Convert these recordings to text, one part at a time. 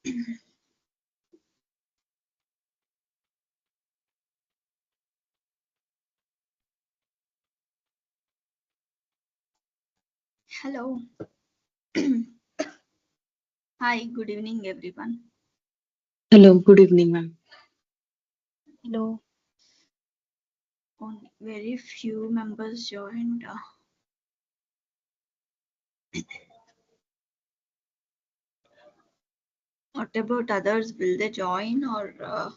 Hello. Hi, good evening, everyone. Hello, good evening, ma'am. Hello. Only very few members joined. What about others? Will they join or?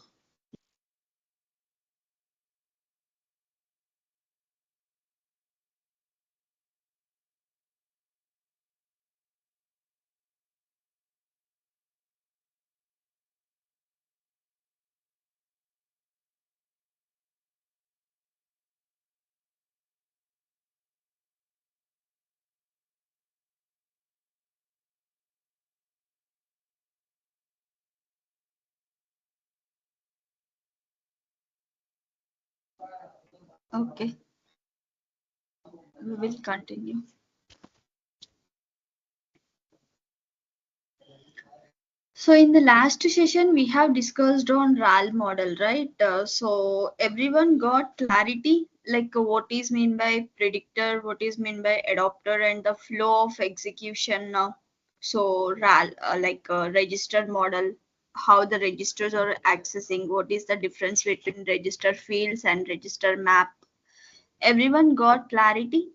Okay, we will continue. So in the last session, we have discussed on RAL model, right? So everyone got clarity, like what is mean by predictor, what is mean by adapter, and the flow of execution. So RAL, register model, how the registers are accessing, what is the difference between register fields and register map. Everyone got clarity?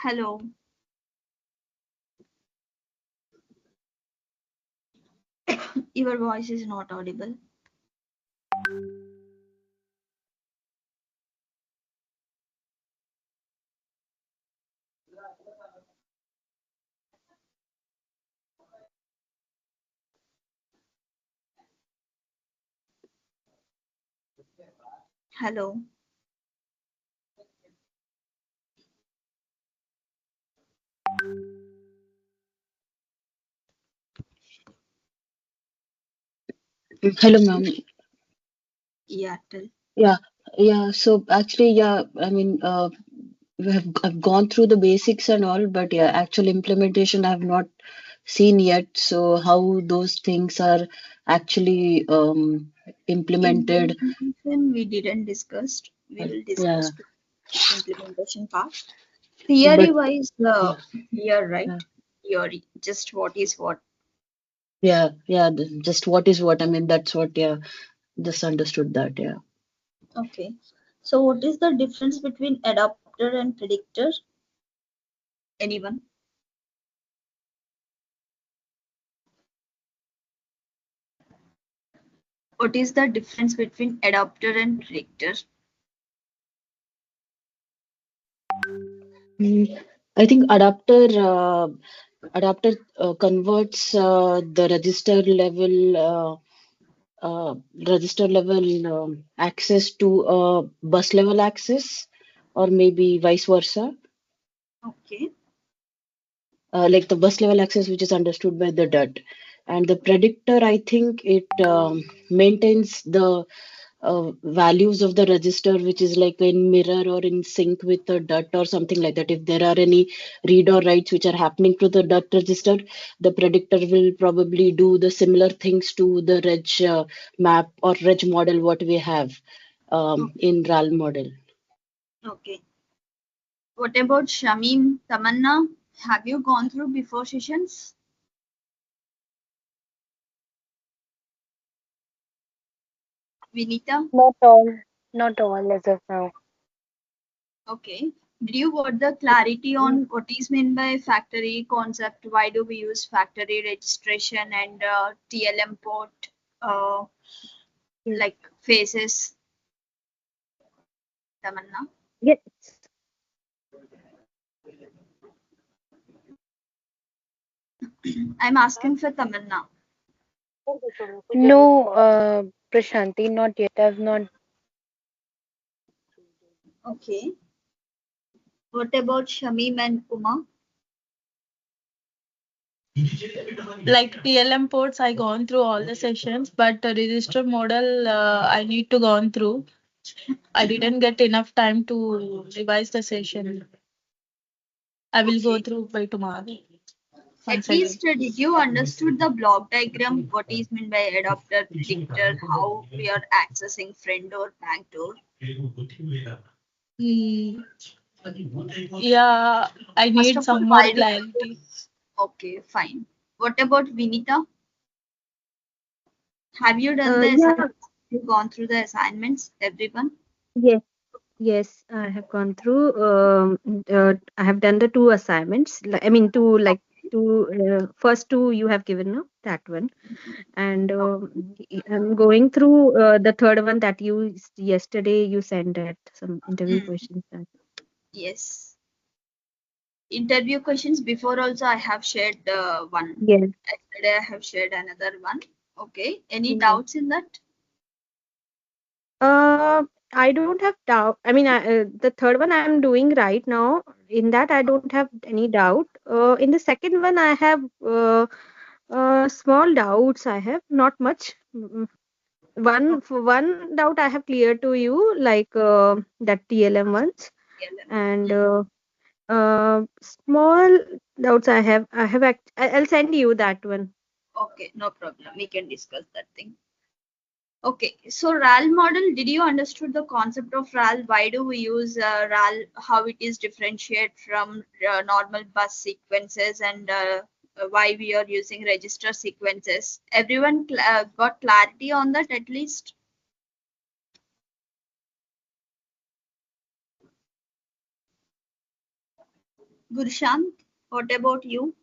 Hello. Your voice is not audible. Hello. Hello, ma'am. Yeah, tell. Yeah, yeah. So actually, yeah, I mean, I've gone through the basics and all, but yeah, actual implementation I've not seen yet. So how those things are actually implemented. Implementation we didn't discuss. We will Yeah, discuss implementation part. but Theory wise, yeah, here, right? yeah, Theory, just what is what. yeah. Just what is what? I mean, that's what. Yeah, just understood that. Yeah. Okay. So what is the difference between adapter and predictor? Anyone? What is the difference between adapter and predictor? Mm, I think adapter converts the register level access to bus level access, or maybe vice versa. Okay. Like the bus level access, which is understood by the DUT, and the predictor, I think it maintains the values of the register, which is like in mirror or in sync with the DUT or something like that. If there are any read or writes which are happening to the DUT register, the predictor will probably do the similar things to the reg map or reg model what we have in RAL model. Okay. What about Shamim, Tamanna? Have you gone through before sessions? Vinita? Not all. Not all as of now. Okay. Did you got the clarity on what is meant by factory concept? Why do we use factory registration and TLM port uh, Yes. like phases, Tamanna? Yes. I'm asking for Tamanna. No, Prashanti, not yet. I've not. Okay. What about Shamim and Uma? Like PLM ports, I gone through all the sessions, but the register model I need to gone through. I didn't get enough time to revise the session. I will go Okay. through by tomorrow At once again. least did you understood the block diagram? What is meant by adapter, predictor, how we are accessing front door, back door? Mm, yeah, I First need of all, some more why do we clarity. use? Okay, fine. What about Vinita? Have you done the Yeah, assignments? You gone through the assignments, everyone? yes, yes, I have gone through. I have done the two assignments. I mean, two like two. First two you have given no that one, and I'm going through the third one that yesterday you sent at some interview Mm, questions. yes. Interview questions before also I have shared one. Yes. Yesterday I have shared another one. Okay. Any Yes. doubts in that? I don't have doubt. I mean, the third one I'm doing right now. In that, I don't have any doubt. In the second one, I have small doubts. I have not much. One doubt I have cleared to you, like that TLM ones, Okay. and small doubts I have. I'll send you that one. Okay, no problem. We can discuss that thing. Okay, so RAL model, did you understood the concept of RAL? Why do we use RAL? How it is differentiate from normal bus sequences and why we are using register sequences? Everyone got clarity on that at least? Gurshant, what about you?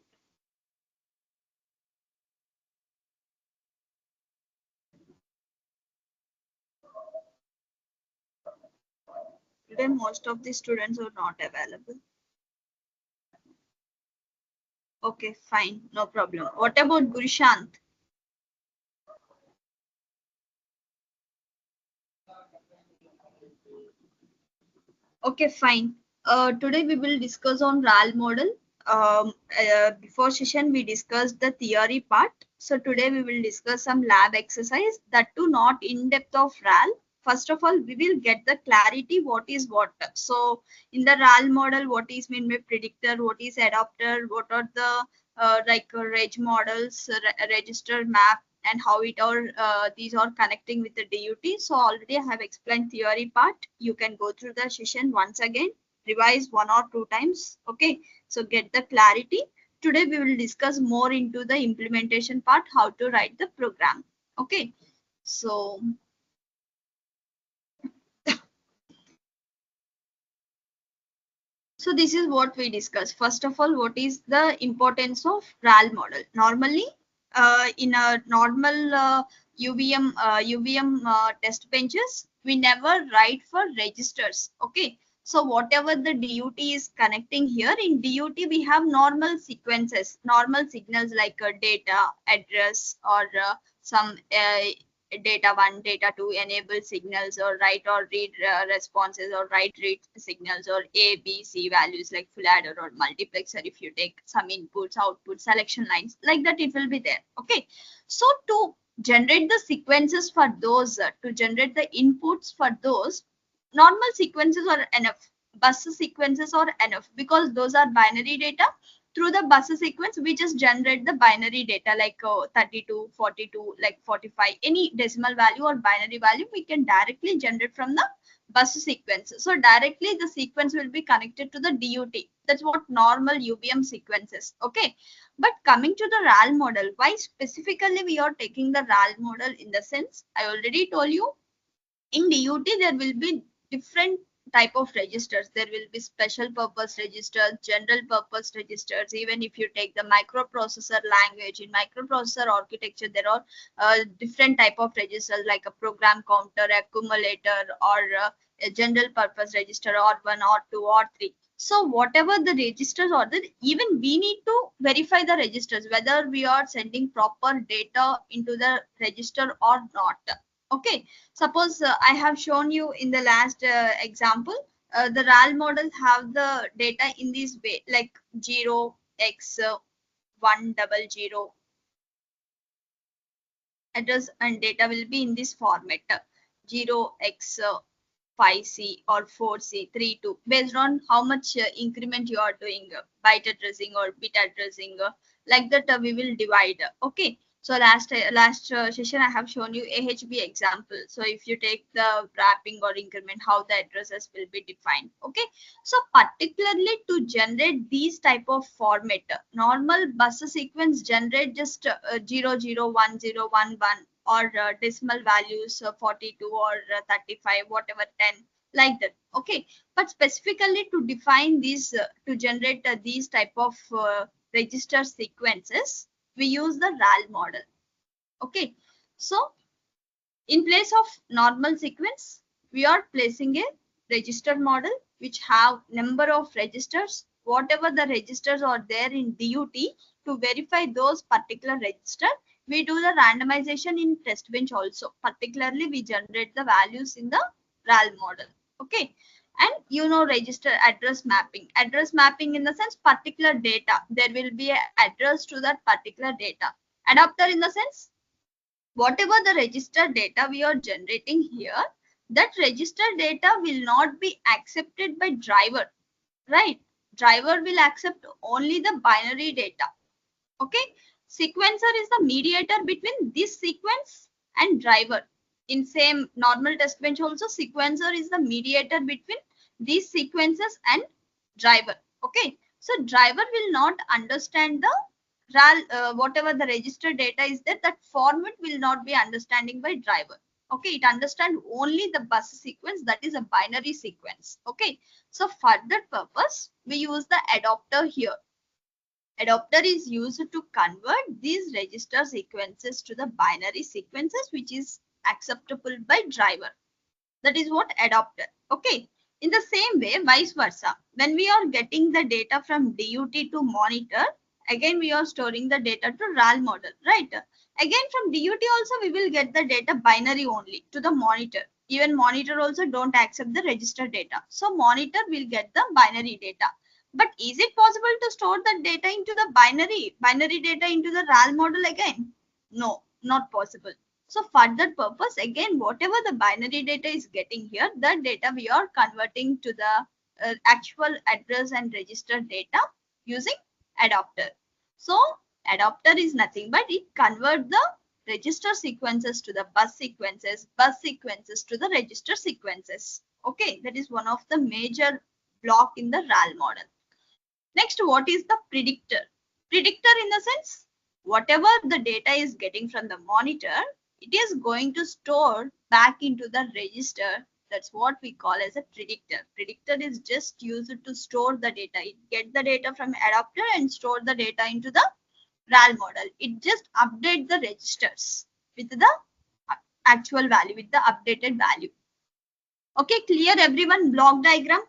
Today most of the students are not available. Okay, fine, no problem. What about Gurshant? Okay, fine. Today we will discuss on RAL model. Before session we discussed the theory part. So today we will discuss some lab exercise that too not in depth of RAL. First of all, we will get the clarity what is what. So in the RAL model, what is mean by predictor, what is adapter, what are the reg models, register map, and how it are these are connecting with the DUT. So already I have explained theory part. You can go through the session once again, revise one or two times. Okay, so get the clarity. Today we will discuss more into the implementation part, how to write the program. Okay, so So this is what we discuss. First of all, what is the importance of RAL model? Normally, in a normal UVM test benches, we never write for registers. Okay. So whatever the DUT is connecting here, in DUT we have normal sequences, normal signals like data, address, or some data 1, data 2 enable signals, or write or read responses, or write read signals, or A, B, C values like full adder or multiplexer. If you take some inputs, outputs, selection lines like that, it will be there. Okay. So to generate the sequences for those, to generate the inputs for those, normal sequences are enough. Bus sequences are enough because those are binary data. Through the bus sequence we just generate the binary data like 32, 42, like 45, any decimal value or binary value we can directly generate from the bus sequence. So directly the sequence will be connected to the DUT. That's what normal UVM sequences. Okay, but coming to the RAL model, why specifically we are taking the RAL model? In the sense I already told you, in DUT there will be different type of registers. There will be special purpose registers, general purpose registers. Even if you take the microprocessor language, in microprocessor architecture there are different type of registers like a program counter, accumulator, or a general purpose register, or one or two or three. So whatever the registers are there, even we need to verify the registers whether we are sending proper data into the register or not. Okay, suppose I have shown you in the last example, the RAL model have the data in this way, like 0x100 address and data will be in this format, 0x 5C or 4C, 32, based on how much increment you are doing, byte addressing or bit addressing, like that we will divide. Okay. So last session I have shown you AHB example. So if you take the wrapping or increment, how the addresses will be defined. Okay. So particularly to generate these type of format, normal bus sequence generate just 001011 or decimal values 42 or 35, whatever 10, like that. Okay. But specifically to define these, to generate these type of register sequences, we use the RAL model. Okay. So in place of normal sequence, we are placing a register model which have number of registers, whatever the registers are there in DUT. To verify those particular register, we do the randomization in test bench also. Particularly, we generate the values in the RAL model. Okay. And register address mapping. Address mapping in the sense particular data. There will be an address to that particular data. Adapter in the sense whatever the register data we are generating here, that register data will not be accepted by driver, right? Driver will accept only the binary data. Okay. Sequencer is the mediator between this sequence and driver. In same normal test bench also, sequencer is the mediator between these sequences and driver. Okay. So driver will not understand the RAL, whatever the register data is there, that format will not be understanding by driver. Okay. It understand only the bus sequence, that is a binary sequence. Okay. So for that purpose, we use the adapter here. Adapter is used to convert these register sequences to the binary sequences which is acceptable by driver. That is what adapter. Okay. In the same way, vice versa. When we are getting the data from DUT to monitor, again we are storing the data to RAL model, right? Again from DUT also we will get the data binary only to the monitor. Even monitor also don't accept the register data. So monitor will get the binary data. But is it possible to store the data into the binary data into the RAL model again? No, not possible. So for that purpose, again, whatever the binary data is getting here, that data we are converting to the actual address and register data using adapter. So adapter is nothing but it convert the register sequences to the bus sequences to the register sequences. Okay, that is one of the major block in the RAL model. Next, what is the predictor? Predictor in the sense, whatever the data is getting from the monitor, it is going to store back into the register. That's what we call as a predictor. Predictor is just used to store the data. It get the data from adapter and store the data into the RAL model. It just update the registers with the actual value, with the updated value. Okay, clear everyone? Block diagram.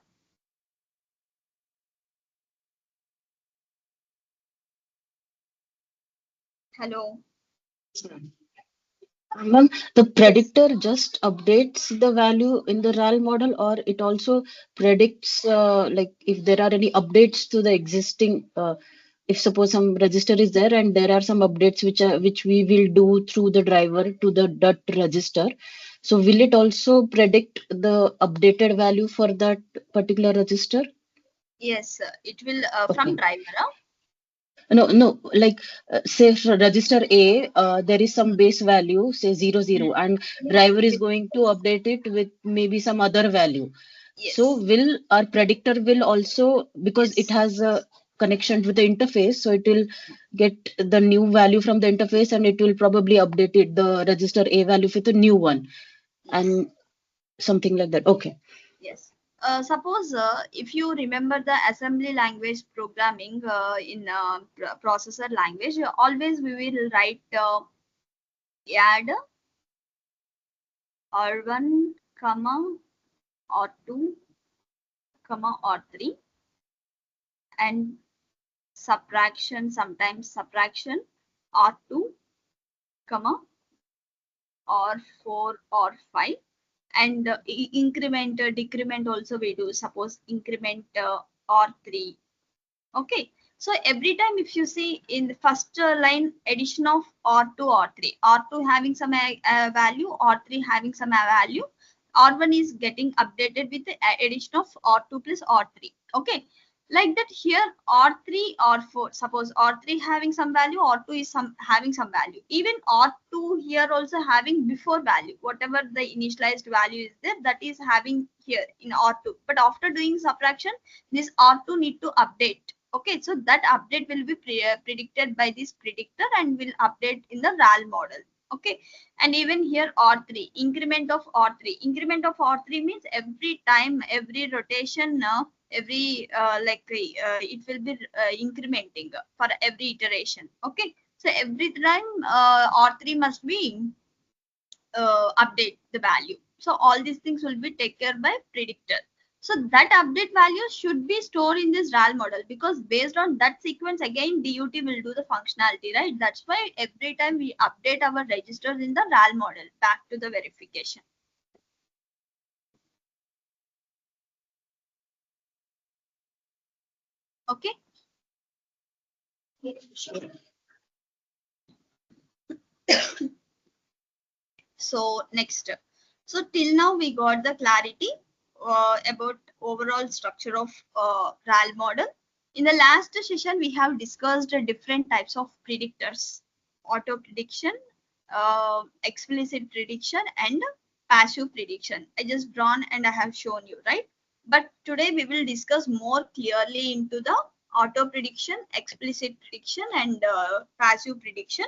Hello. Ma'am, the Yes. predictor just updates the value in the RAL model, or it also predicts like if there are any updates to the existing. If suppose some register is there and there are some updates which we will do through the driver to the DUT register. So will it also predict the updated value for that particular register? Yes, it will from Okay. driver. Huh? No, like say for register A, there is some Mm, base value, say 00, mm. and driver is Yes. going to update it with maybe some other value. So Yes. will our predictor will also, because it Yes. has a connection with the interface, so it will get the new value from the interface and it will probably update it, the register A value with a new one Yes. and something like that. Okay. Yes. Suppose if you remember the assembly language programming in processor language, always we will write add R1, comma R2, comma R3, and subtraction, sometimes subtraction R2, comma R4 or 5, and increment, decrement also we do. Suppose increment R3. Okay, so every time if you see in the first line addition of R2, R3, R2 having some value, R3 having some value, R1 is getting updated with the addition of R2 plus R3. Okay, like that here R3, R4, suppose R3 having some value, R2 is some having some value. Even R2 here also having before value, whatever the initialized value is there, that is having here in R2. But after doing subtraction, this R2 need to update. Okay, so that update will be predicted by this predictor and will update in the RAL model. Okay, and even here R3, increment of R3. Increment of R3 means every time, every rotation, every it will be incrementing for every iteration. Okay, so every time R3 must be update the value. So all these things will be taken care by predictor. So that update value should be stored in this RAL model, because based on that sequence again DUT will do the functionality, right? That's why every time we update our registers in the RAL model back to the verification. Okay. So next, so till now we got the clarity about overall structure of RAL model. In the last session, we have discussed different types of predictors: auto prediction, explicit prediction, and passive prediction. I just drawn and I have shown you, right? But today we will discuss more clearly into the auto prediction, explicit prediction, and passive prediction.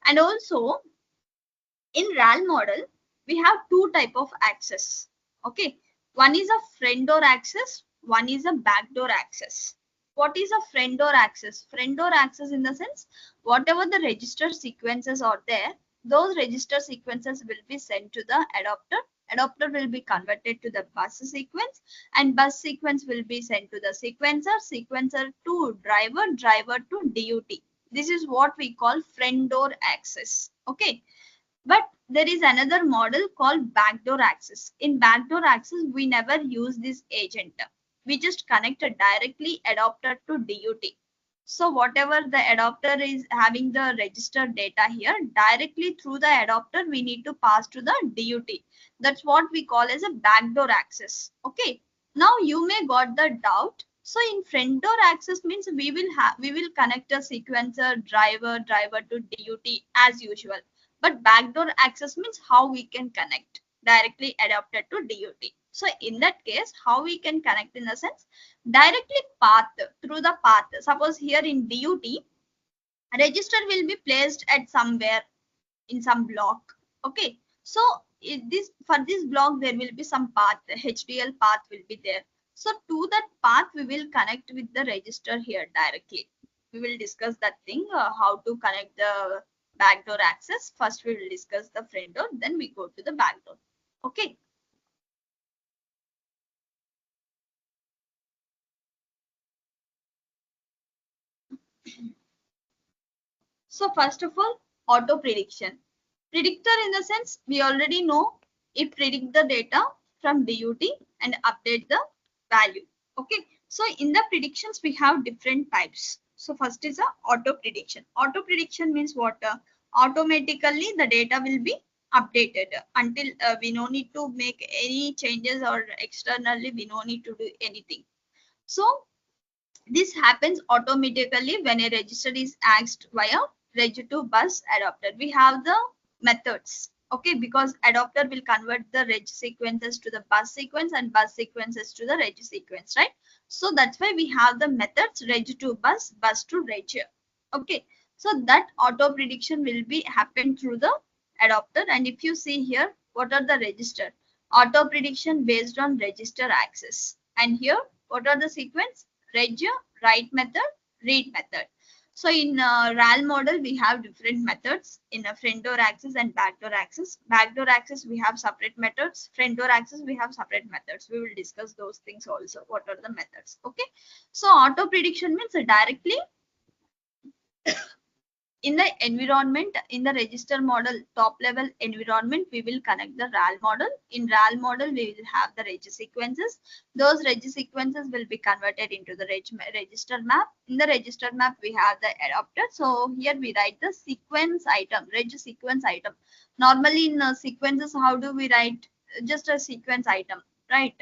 And also in RAL model, we have two type of access. Okay, one is a front door access, one is a backdoor access. What is a front door access? Front door access in the sense, whatever the register sequences are there, those register sequences will be sent to the adapter. Adapter will be converted to the bus sequence, and bus sequence will be sent to the sequencer, sequencer to driver, driver to DUT. This is what we call front door access. Okay, but there is another model called backdoor access. In backdoor access, we never use this agent. We just connect a directly adapter to DUT. So whatever the adapter is having the registered data here, directly through the adapter, we need to pass to the DUT. That's what we call as a backdoor access. Okay. Now you may got the doubt. So in front door access means we will connect a sequencer driver to DUT as usual. But backdoor access means how we can connect directly adapted to DUT. So in that case, how we can connect in the sense directly path through the path. Suppose here in DUT, register will be placed at somewhere in some block. Okay. So this for this block there will be some path, HDL path will be there. So to that path we will connect with the register here directly. We will discuss that thing, how to connect the backdoor access. First we will discuss the front door, then we go to the backdoor. Okay. So first of all, auto prediction. Predictor in the sense we already know it predict the data from DUT and update the value. Okay. So in the predictions we have different types. So first is a auto prediction. Auto prediction means what? Automatically the data will be updated until we no need to make any changes, or externally we no need to do anything. So this happens automatically when a register is asked via reg to bus adapter. We have the methods. Okay, because adapter will convert the reg sequences to the bus sequence and bus sequences to the reg sequence, right? So that's why we have the methods reg to bus, bus to reg. Okay, so that auto prediction will be happen through the adapter. And if you see here, what are the register? Auto prediction based on register access. And here, what are the sequence? Reg, write method, read method. So in RAL model, we have different methods in a front door access and backdoor access. Backdoor access, we have separate methods. Front door access, we have separate methods. We will discuss those things also. What are the methods? Okay. So auto prediction means directly In the environment, in the register model top level environment, we will connect the RAL model. In RAL model, we will have the reg sequences. Those reg sequences will be converted into the register map. In the register map, we have the adapter. So here we write the sequence item, reg sequence item. Normally in sequences, how do we write? Just a sequence item, right?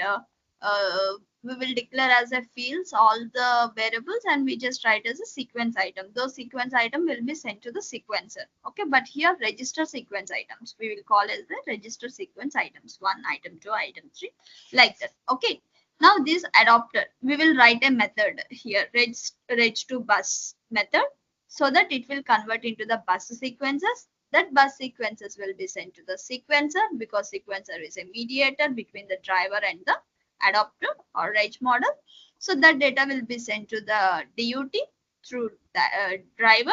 We will declare as a fields all the variables and we just write as a sequence item. Those sequence item will be sent to the sequencer. Okay, but here register sequence items we will call as the register sequence items, 1 item 2 item 3, like that. Okay, now this adapter we will write a method here, reg to bus method, so that it will convert into the bus sequences. That bus sequences will be sent to the sequencer, because sequencer is a mediator between the driver and the adapter or reg model. So that data will be sent to the DUT through the driver,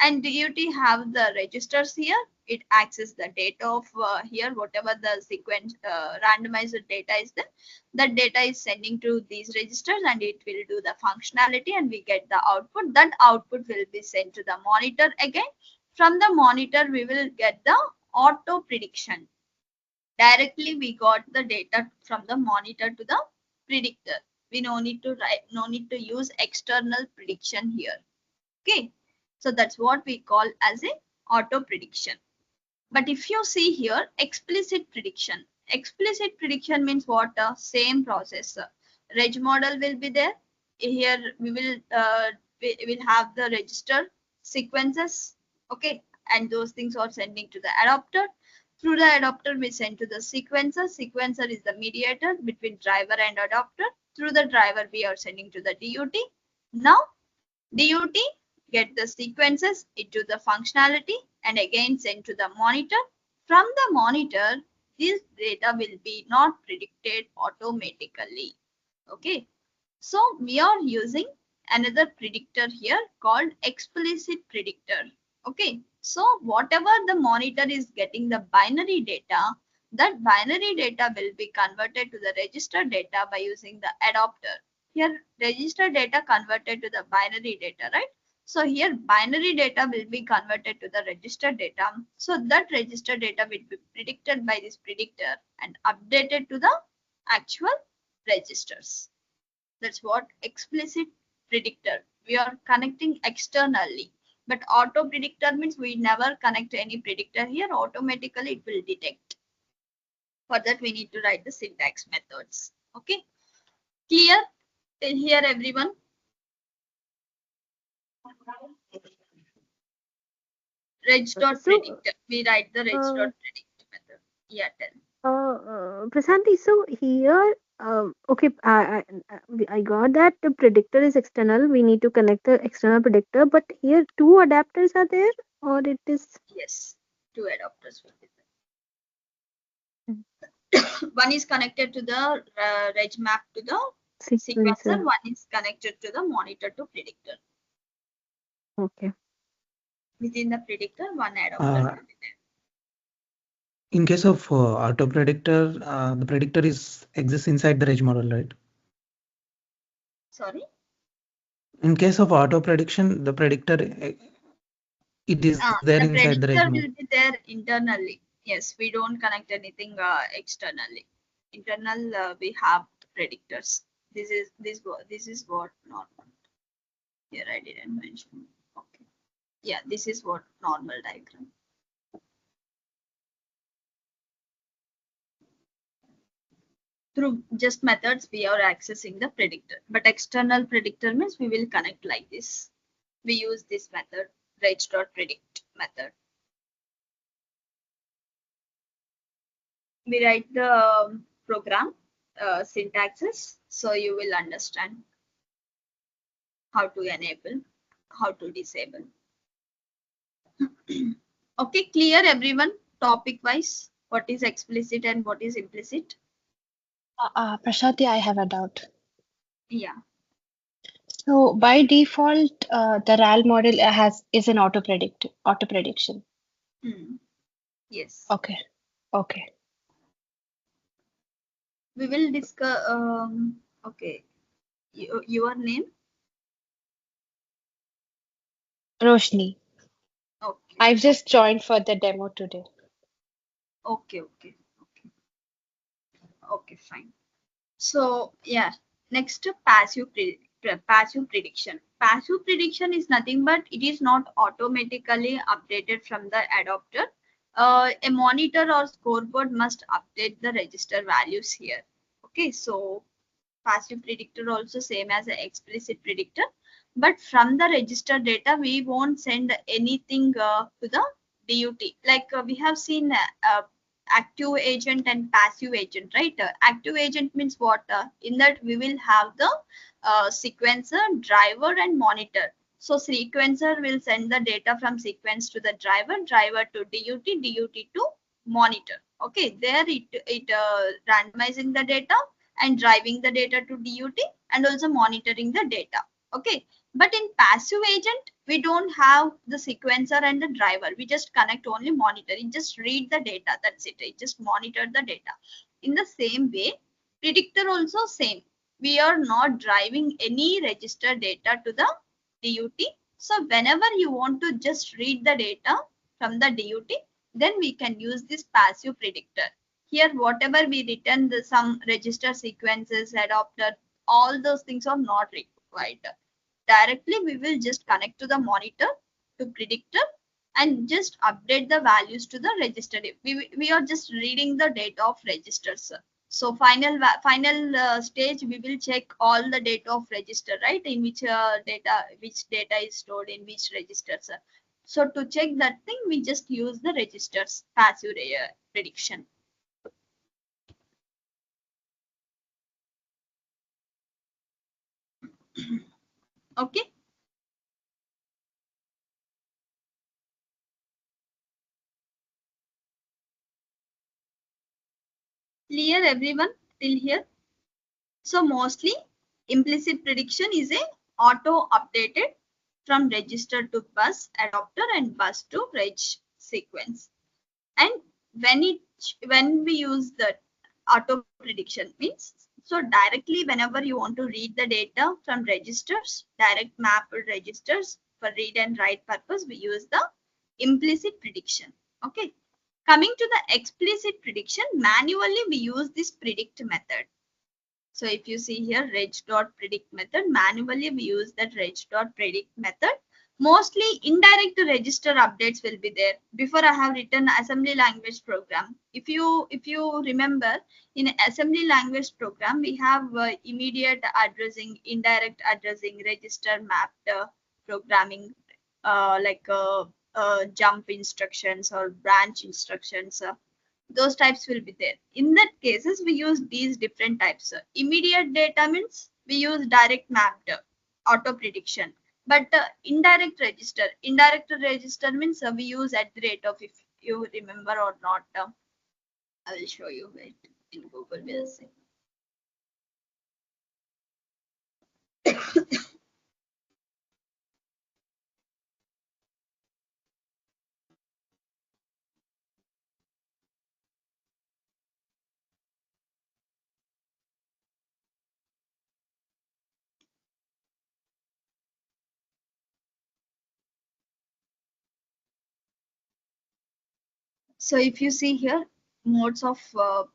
and DUT have the registers here. It access the data of here, whatever the sequence randomized data is there. That data is sending to these registers and it will do the functionality and we get the output. That output will be sent to the monitor again. From the monitor, we will get the auto prediction. Directly we got the data from the monitor to the predictor. We no need to write, no need to use external prediction here. Okay, so that's what we call as a auto prediction. But if you see here, explicit prediction. Explicit prediction means what? Same process. Reg model will be there. Here we will have the register sequences. Okay, and those things are sending to the adapter. Through the adapter, we send to the sequencer. Sequencer is the mediator between driver and adapter. Through the driver, we are sending to the DUT. Now, DUT get the sequences into the functionality and again send to the monitor. From the monitor, this data will be not predicted automatically. Okay, so we are using another predictor here called explicit predictor. Okay, so whatever the monitor is getting the binary data, that binary data will be converted to the register data by using the adapter. Here register data converted to the binary data, right? So here binary data will be converted to the register data. So that register data will be predicted by this predictor and updated to the actual registers. That's what explicit predictor. We are connecting externally. But auto predictor means we never connect any predictor here. Automatically it will detect. For that we need to write the syntax methods. Okay. Clear till here everyone? Reg dot So, predictor. We write the reg dot predict method. Yeah, tell. Prasanti, so here, okay, I got that the predictor is external. We need to connect the external predictor, but here two adapters are there, or it is Yes. Two adapters will be mm, there. One is connected to the reg map to the sequencer. sequencer. One is connected to the monitor to predictor. Okay. Within the predictor, one adapter Uh, will be there. in case of auto predictor, the predictor is exists inside the reg model, right? Sorry. In case of auto prediction, the predictor it is there The inside the reg predictor model. will be there internally. Yes, we don't connect anything externally. Internal we have predictors. This is what normal. Here I didn't mention. Okay. Yeah, this is what normal diagram. Through just methods we are accessing the predictor, but external predictor means we will connect like this. We use this method, reg.predict method. We write the program syntaxes, so you will understand how to enable, how to disable. Okay, clear everyone, topic wise, what is explicit and what is implicit? Prashati, I have a doubt. Yeah. So by default, the RAL model is an auto prediction. Yes. Okay. Okay. We will discuss. Okay. Your name? Roshni. I've just joined for the demo today. Okay, okay, okay, fine. So yeah, next passive prediction. Passive prediction is nothing but it is not automatically updated from the adapter. A monitor or scoreboard must update the register values here. Okay, so passive predictor also same as an explicit predictor, but from the register data we won't send anything to the DUT. Like we have seen active agent and passive agent, right? Active agent means what? In that we will have the sequencer, driver, and monitor. So sequencer will send the data from sequence to the driver, driver to DUT, DUT to monitor. Okay, there it randomizing the data and driving the data to DUT and also monitoring the data. Okay, but in passive agent, we don't have the sequencer and the driver. We just connect only monitor. It just read the data. That's it. It just monitor the data. In the same way, predictor also same. We are not driving any register data to the DUT. So whenever you want to just read the data from the DUT, then we can use this passive predictor. Here, whatever we return, the some register sequences, adapter, all those things are not required. Directly, we will just connect to the monitor to predictor and just update the values to the register. We are just reading the data of registers. So final stage, we will check all the data of register, right? In which data is stored in which registers. So to check that thing, we just use the registers passive prediction. Okay, clear everyone till here? So mostly implicit prediction is a auto updated from register to bus adapter and bus to reg sequence. And when we use the auto prediction means, so directly whenever you want to read the data from registers, direct map registers for read and write purpose, we use the implicit prediction. Okay. Coming to the explicit prediction, manually we use this predict method. So if you see here reg.predict method, manually we use that reg.predict method. Mostly indirect register updates will be there. Before I have written assembly language program. If you remember, in assembly language program we have immediate addressing, indirect addressing, register mapped programming, jump instructions or branch instructions. Those types will be there. In that cases, we use these different types. Immediate data means we use direct mapped auto prediction. But indirect register means we use at the rate of, if you remember or not, I will show you it in Google. We'll see. So if you see here, modes of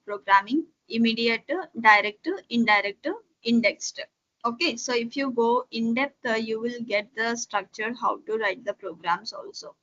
programming, immediate, direct, indirect, indexed. Okay, so if you go in depth, you will get the structure how to write the programs also.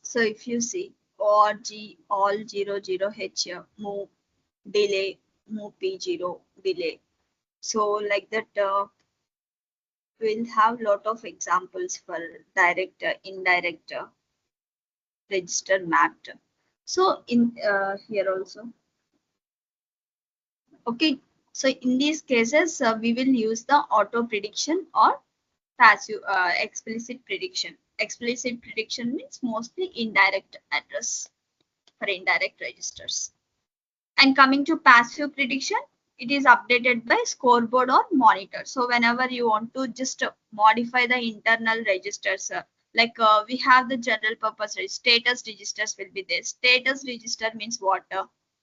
So if you see ORG all 00H move delay, move P0 delay. So like that, we'll have lot of examples for direct, indirect, register mapped. So in here also, okay. So in these cases, we will use the auto prediction or passive explicit prediction. Explicit prediction means mostly indirect address for indirect registers. And coming to passive prediction, it is updated by scoreboard or monitor. So whenever you want to just modify the internal registers, we have the general purpose status registers will be there. Status register means what?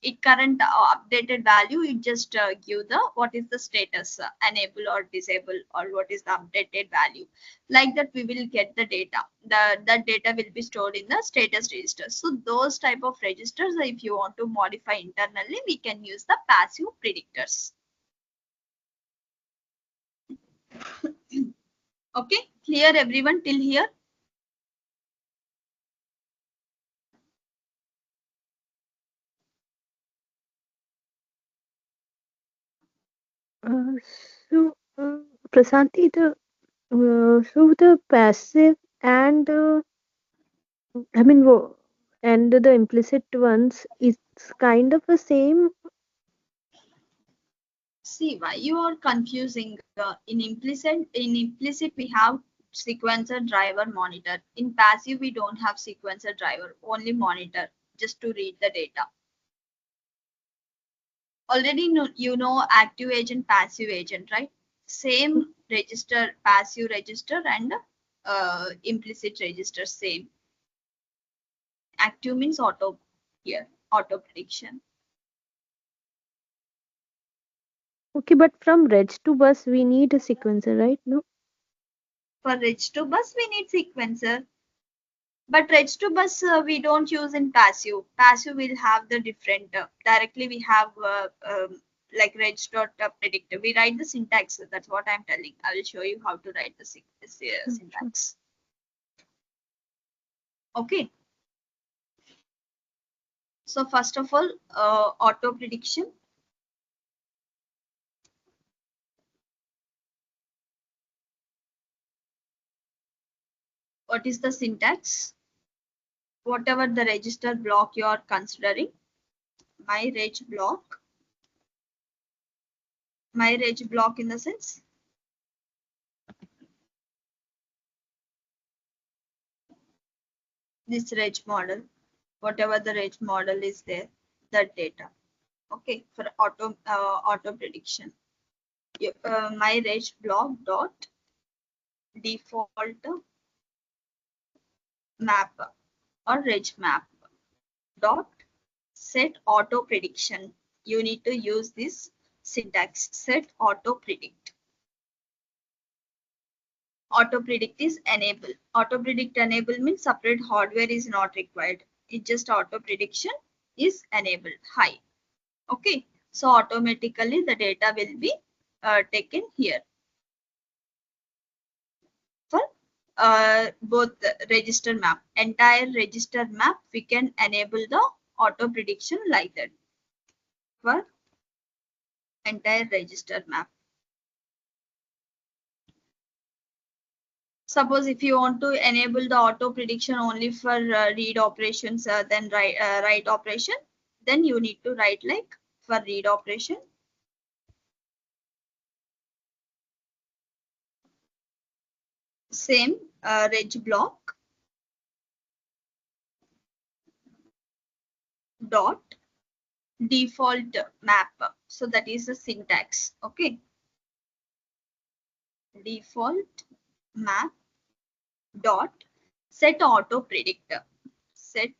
It current updated value, it just give the what is the status, enable or disable, or what is the updated value. Like that we will get the data. That data will be stored in the status register. So those type of registers, if you want to modify internally, we can use the passive predictors. Okay, clear everyone till here? Uh, Prasanti, so the passive and I mean, and the implicit ones is kind of the same. See why you are confusing. In implicit we have sequencer, driver, monitor. In passive we don't have sequencer, driver, only monitor, just to read the data. Already you know active agent, passive agent, right? Same register, passive register, and implicit register same. Active means auto, here auto prediction. Okay, but from reg to bus, we need a sequencer, right? No? For reg to bus we need sequencer, but reg to bus we don't use in passive. Passive will have the different, directly we have like reg dot predictor. We write the syntax. That's what I'm telling. I will show you how to write the Sure. syntax. Okay. So first of all, auto prediction. What is the syntax? Whatever the register block you are considering, my reg block in the sense this reg model, whatever the reg model is there, that data. Okay, for auto prediction, my reg block dot default map or reg map dot set auto prediction. You need to use this syntax, set auto predict. Auto predict is enable. Auto predict enable means separate hardware is not required. It just auto prediction is enabled high. Okay, so automatically the data will be taken here for both the register map. Entire register map we can enable the auto prediction like that for entire register map. Suppose if you want to enable the auto prediction only for read operations, then write operation, then you need to write like for read operation same reg block dot default map. So that is the syntax. Okay, default map dot set auto predictor. Set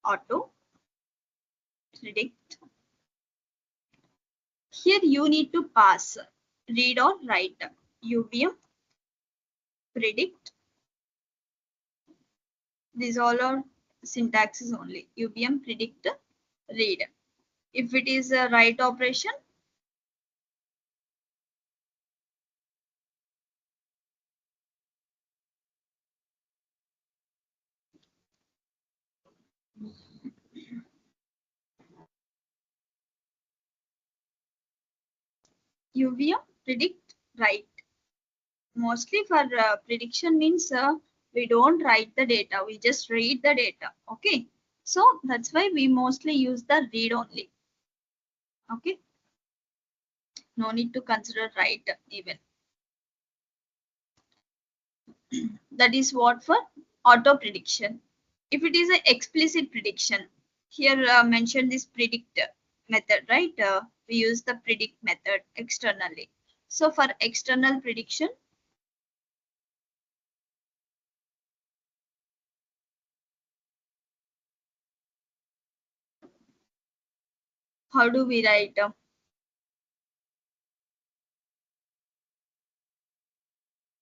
auto predict. Here you need to pass read or write. UVM predict. These all are syntaxes only. UVM predict read. If it is a write operation, UVM predict write. Mostly for prediction means we don't write the data, we just read the data. Okay, so that's why we mostly use the read only. Okay, no need to consider write even. That is what for auto prediction. If it is an explicit prediction, here mention this predict. method, right? We use the predict method externally. So for external prediction, how do we write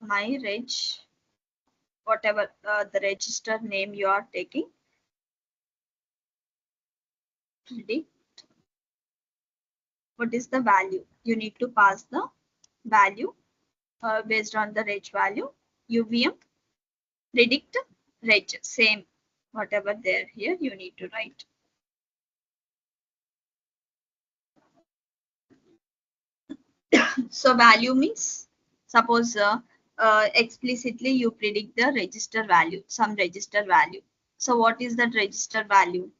my reg, whatever the register name you are taking, predict, what is the value? You need to pass the value based on the reg value, UVM, predict, reg, same, whatever there here you need to write. So value means, suppose explicitly you predict the register value, some register value. So what is that register value?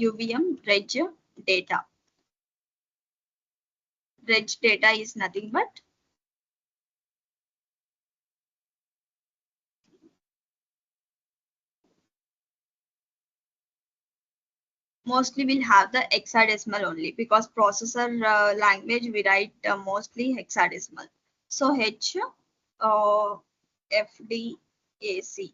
UVM reg data. Reg data is nothing but mostly we'll have the hexadecimal only, because processor language we write mostly hexadecimal. So H FDAC.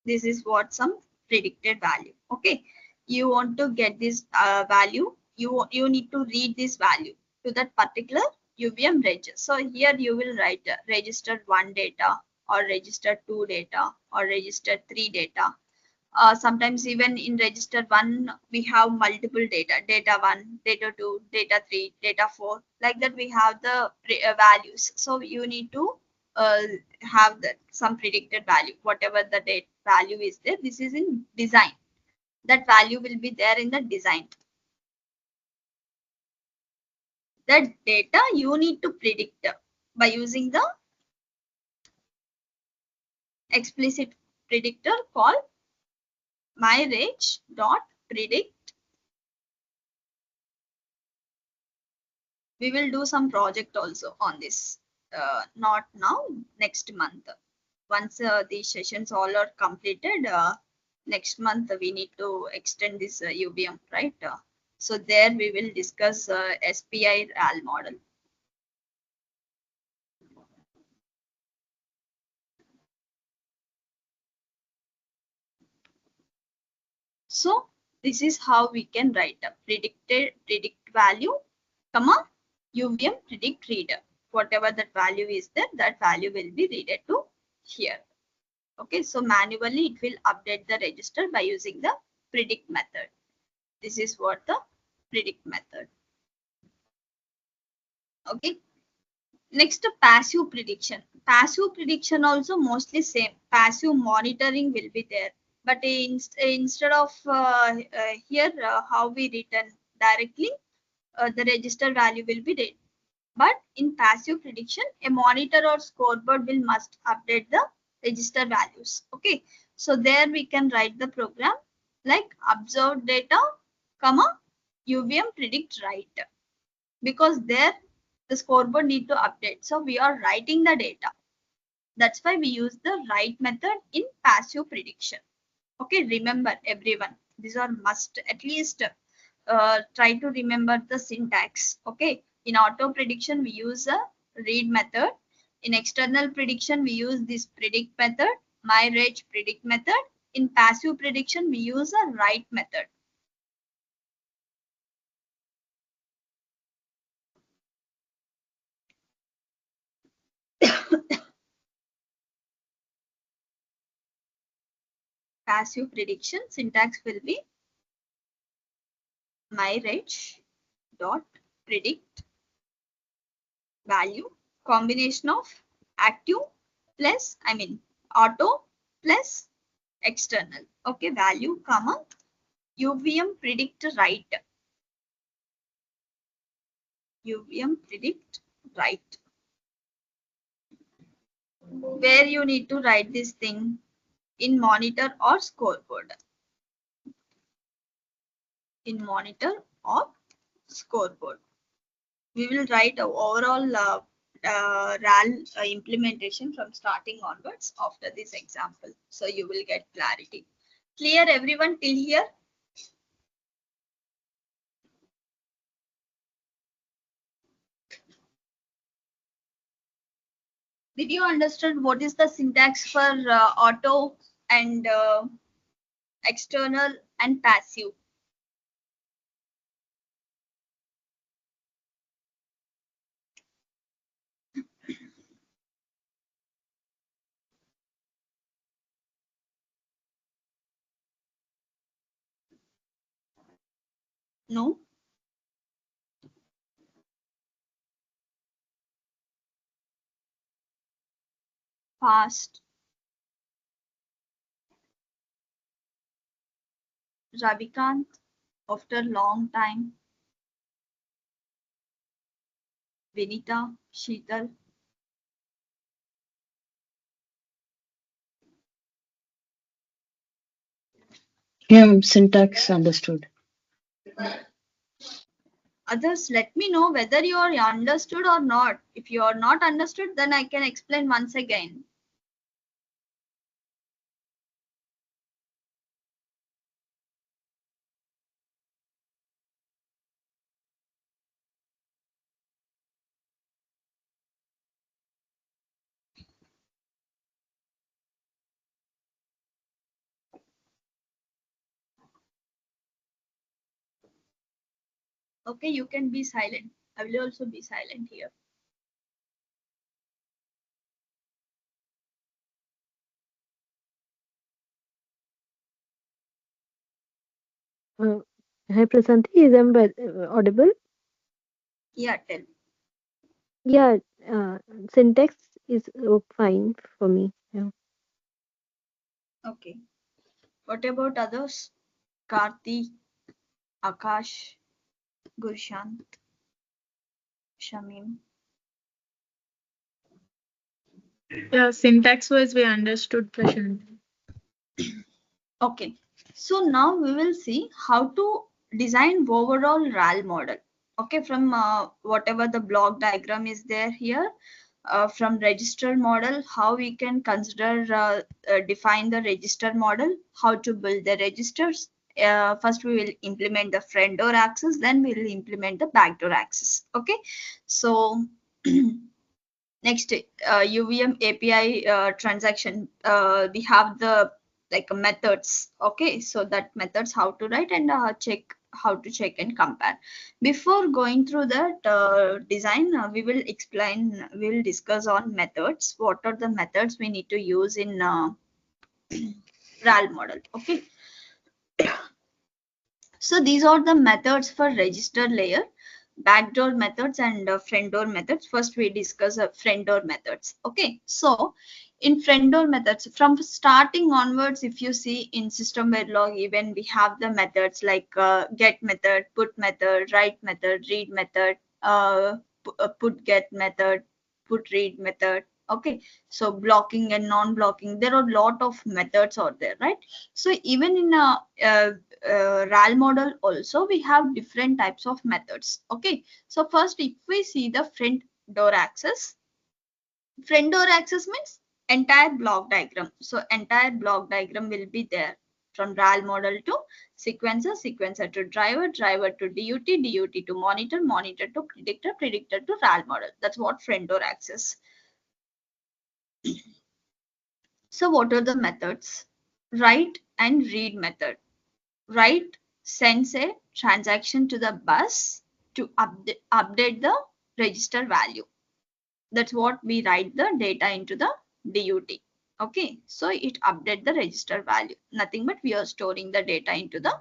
This is what some predicted value. Okay, you want to get this value, you need to read this value to that particular UVM register. So here you will write register 1 data, or register 2 data, or register 3 data. Sometimes even in register 1 we have multiple data, data 1, data 2, data 3, data 4, like that we have the values. So you need to uh, have that some predicted value, whatever the date value is there. This is in design, that value will be there in the design. That data you need to predict by using the explicit predictor called myRage.predict. We will do some project also on this, not now, next month. Once these sessions all are completed, next month we need to extend this UVM, right? So there we will discuss SPI RAL model. So this is how we can write a predict value, comma, UVM predict reader. Whatever that value is there, that value will be read to here. Okay, so manually it will update the register by using the predict method. This is what the predict method. Okay, next passive prediction. Passive prediction also mostly same. Passive monitoring will be there, but instead of here how we written directly, the register value will be read. But in passive prediction, a monitor or scoreboard will must update the register values. Okay, so there we can write the program like observed data, comma, UVM predict write, because there the scoreboard need to update. So we are writing the data. That's why we use the write method in passive prediction. Okay, remember everyone, these are must, at least try to remember the syntax. Okay, in auto prediction we use a read method, in external prediction we use this predict method, my range predict method, in passive prediction we use a write method. Passive prediction syntax will be my range dot predict value, combination of active plus, I mean auto plus external. Okay, value comma UVM predict write, UVM predict write, where you need to write this thing in monitor or scoreboard, in monitor or scoreboard. We will write a overall RAL implementation from starting onwards after this example. So you will get clarity. Clear everyone till here? Did you understand what is the syntax for auto and external and passive? No? Fast. Ravikant, after long time. Vinita, Sheetal. Yeah, syntax understood. Others, let me know whether you are understood or not. If you are not understood, then I can explain once again. Okay, you can be silent. I will also be silent here. Uh, Hi, Prasanthi. Is audible? Yeah, tell. Yeah, syntax is fine for me. Yeah. Okay. What about others? Karthi, Akash, Gurshant, Shamim. Yeah, syntax wise we understood, Prashant. Okay. So now we will see how to design overall RAL model. Okay, from whatever the block diagram is there here, from register model, how we can consider define the register model, how to build the registers. First, we will implement the front door access, then we will implement the back door access. Okay, so next, UVM API transaction, we have the like methods. Okay, so that methods how to write and check how to check and compare. Before going through that design, we will explain, we will discuss on methods. What are the methods we need to use in RAL model? Okay, so these are the methods for register layer, backdoor methods and front door methods. First, we discuss front door methods. Okay, so in front door methods, from starting onwards, if you see in system verilog, even we have the methods like get method, put method, write method, read method, put get method, put read method. Okay, so blocking and non-blocking, there are a lot of methods out there, right? So even in RAL model also we have different types of methods. Okay, so first if we see the front door access means entire block diagram. So entire block diagram will be there from RAL model to sequencer, sequencer to driver, driver to DUT, DUT to monitor, monitor to predictor, predictor to RAL model. That's what front door access. So what are the methods? Write and read method. Write sends a transaction to the bus to update the register value. That's what we write the data into the DUT. Okay, so it update the register value. Nothing but we are storing the data into the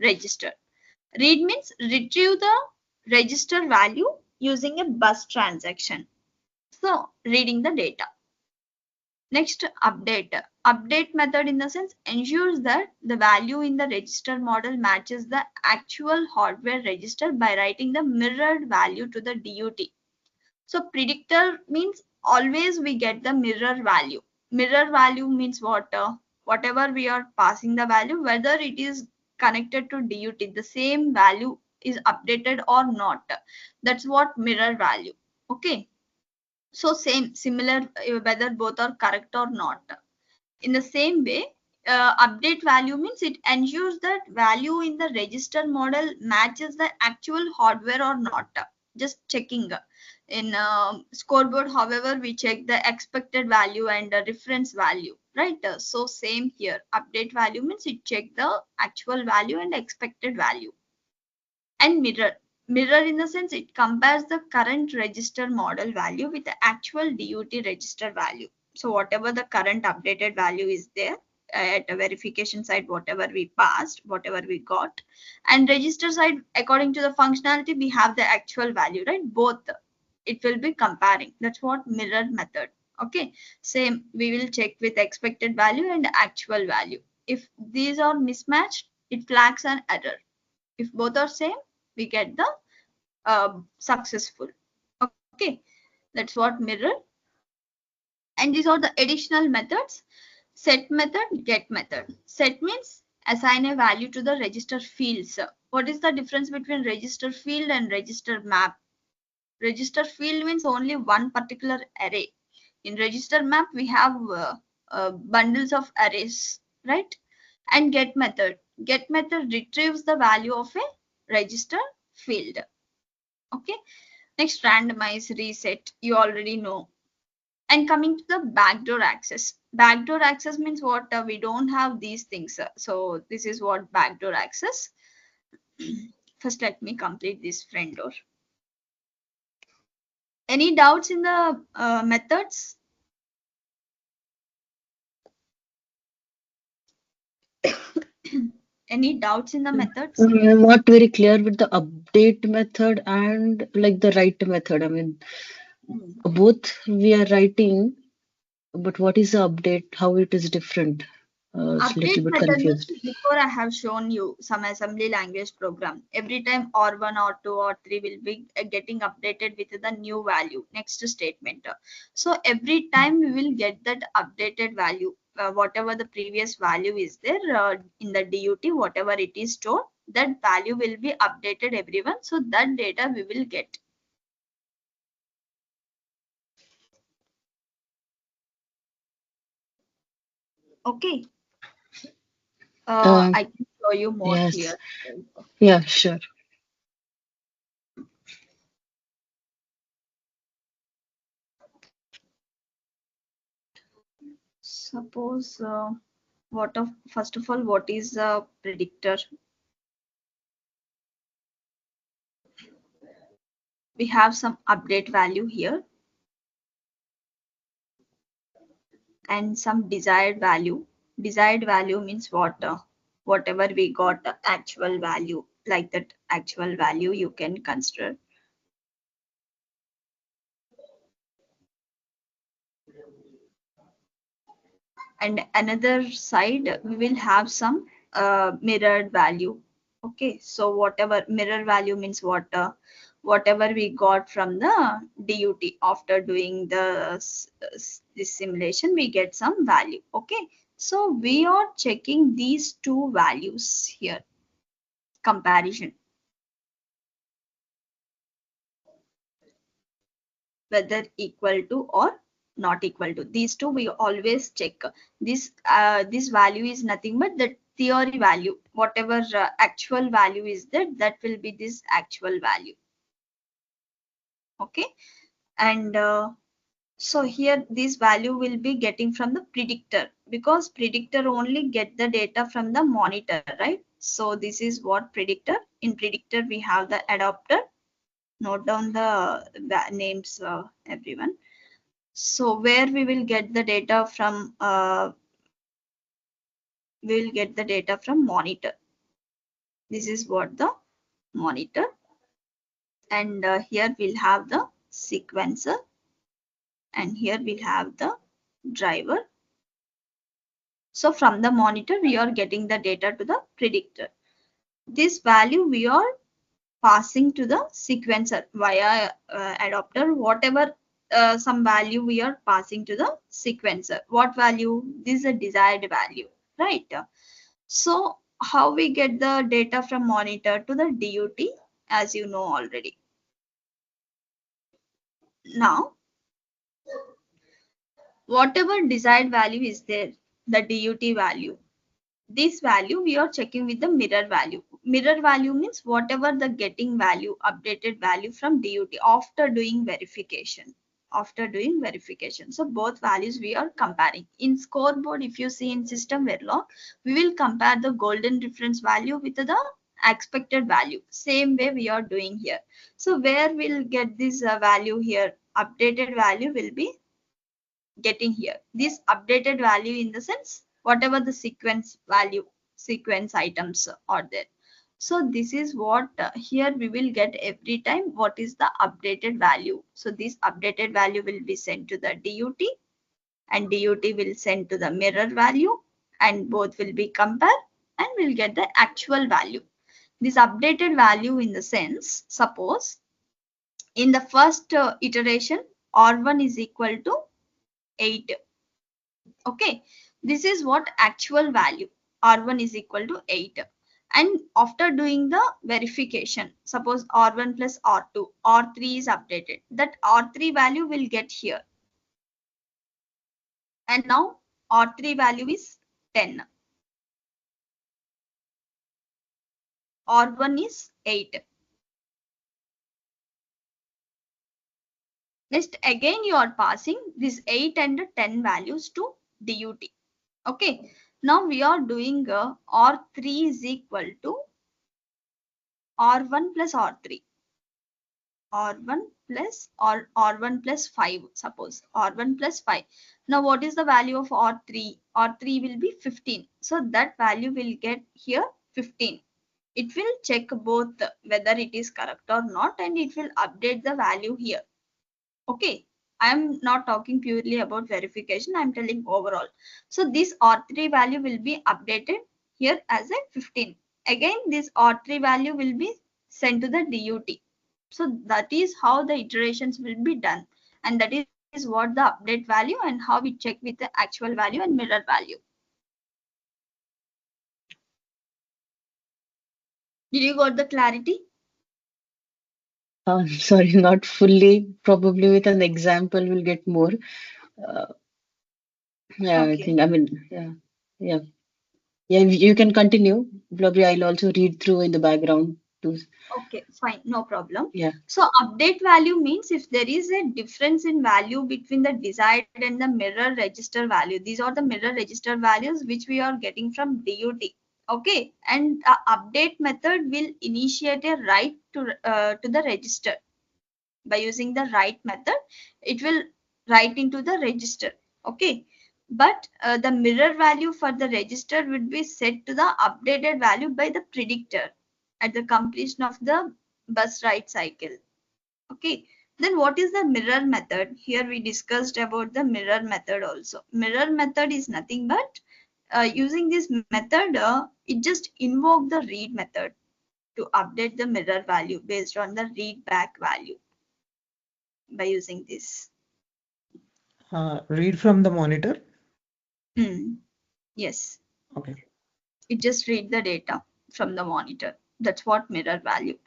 register. Read means retrieve the register value using a bus transaction. So reading the data. Next, update. Update method in the sense ensures that the value in the register model matches the actual hardware register by writing the mirrored value to the DUT. So predictor means always we get the mirror value. Mirror value means what? Whatever we are passing the value, whether it is connected to DUT, the same value is updated or not. That's what mirror value. Okay. So same, similar, whether both are correct or not. In the same way, update value means it ensures that value in the register model matches the actual hardware or not. Just checking. In scoreboard, however, we check the expected value and the reference value, right? So same here, update value means it check the actual value and expected value. And mirror in the sense it compares the current register model value with the actual DUT register value. So whatever the current updated value is there at the verification side, whatever we passed, whatever we got, and register side, according to the functionality, we have the actual value, right? Both it will be comparing. That's what mirror method. Okay, same, we will check with expected value and actual value. If these are mismatched, it flags an error. If both are same, we get the successful. Okay, that's what mirror. And these are the additional methods. Set method, get method. Set means assign a value to the register fields. What is the difference between register field and register map? Register field means only one particular array. In register map, we have bundles of arrays, right? And get method retrieves the value of a register field. Okay, next, randomize, reset, you already know. And coming to the backdoor access. Backdoor access means what? We don't have these things. So this is what backdoor access. First, let me complete this friend door. Any doubts in the methods? Any doubts in the methods? Not very clear with the update method and like the write method. I mean, both we are writing, but what is the update? How it is different? It's a little Update bit method means confused. before I have shown you some assembly language program. Every time R1, R2, R3 will be getting updated with the new value, next statement. So every time we will get that updated value, whatever the previous value is there in the DUT, whatever it is stored, that value will be updated everyone. So that data we will get. Okay. Uh, I can show you more yes. clear. Yeah, sure. Suppose first of all, what is a predictor? We have some update value here and some desired value. Desired value means what? Whatever we got actual value, like that actual value you can consider. And another side, we will have some mirrored value. Okay, so whatever mirror value means what? Whatever we got from the DUT after doing this simulation, we get some value. Okay, so we are checking these two values here, comparison, whether equal to or not equal to. These two we always check. This value is nothing but the theory value. Whatever actual value is there, that will be this actual value. Okay, and so here this value will be getting from the predictor, because predictor only get the data from the monitor, right? So this is what predictor. In predictor we have the adapter. Note down the names, everyone. So where we will get the data from, we will get the data from monitor. This is what the monitor. And here we'll have the sequencer. And here we'll have the driver. So from the monitor, we are getting the data to the predictor. This value we are passing to the sequencer via adapter. Whatever some value we are passing to the sequencer. What value? This is a desired value, right? So how we get the data from monitor to the DUT, as you know already. Now, whatever desired value is there, the DUT value, this value we are checking with the mirror value. mirror value means whatever the getting value, updated value from DUT after doing verification. After doing verification. So both values we are comparing. In scoreboard, if you see in system Verilog, we will compare the golden reference value with the expected value. Same way we are doing here. So where we'll get this value here? Updated value will be getting here. This updated value in the sense whatever the sequence value, sequence items are there. So this is what here we will get every time what is the updated value. So this updated value will be sent to the DUT and DUT will send to the mirror value and both will be compared and we'll get the actual value. This updated value in the sense, suppose in the first iteration R1 is equal to 8. Okay, this is what actual value R1 is equal to 8. And after doing the verification, suppose R1 plus R2, R3 is updated. That R3 value will get here. And now R3 value is 10. R1 is 8. Next, again you are passing this 8 and 10 values to DUT. Okay, now we are doing R3 is equal to R1 plus R3. R1 plus or R1 plus 5, suppose R1 plus 5. Now what is the value of R3? R3 will be 15. So that value will get here 15. It will check both whether it is correct or not and it will update the value here. Okay, I am not talking purely about verification, I am telling overall. So this R3 value will be updated here as a 15. Again, this R3 value will be sent to the DUT. So that is how the iterations will be done. And that is what the update value and how we check with the actual value and mirror value. Did you got the clarity? Sorry, not fully. Probably with an example, we'll get more. Uh, yeah, I Okay. think, I mean, yeah, yeah. Yeah, you can continue. Probably I'll also read through in the background too. Okay, fine, no problem. Yeah. So update value means if there is a difference in value between the desired and the mirror register value. These are the mirror register values which we are getting from DUT. Okay, and the update method will initiate a write to the register. By using the write method, it will write into the register. Okay, but the mirror value for the register would be set to the updated value by the predictor at the completion of the bus write cycle. Okay, then what is the mirror method? Here we discussed about the mirror method also. Mirror method is nothing but using this method, it just invoke the read method to update the mirror value based on the read back value by using this. Read from the monitor. Yes, Okay. it just read the data from the monitor. That's what mirror value.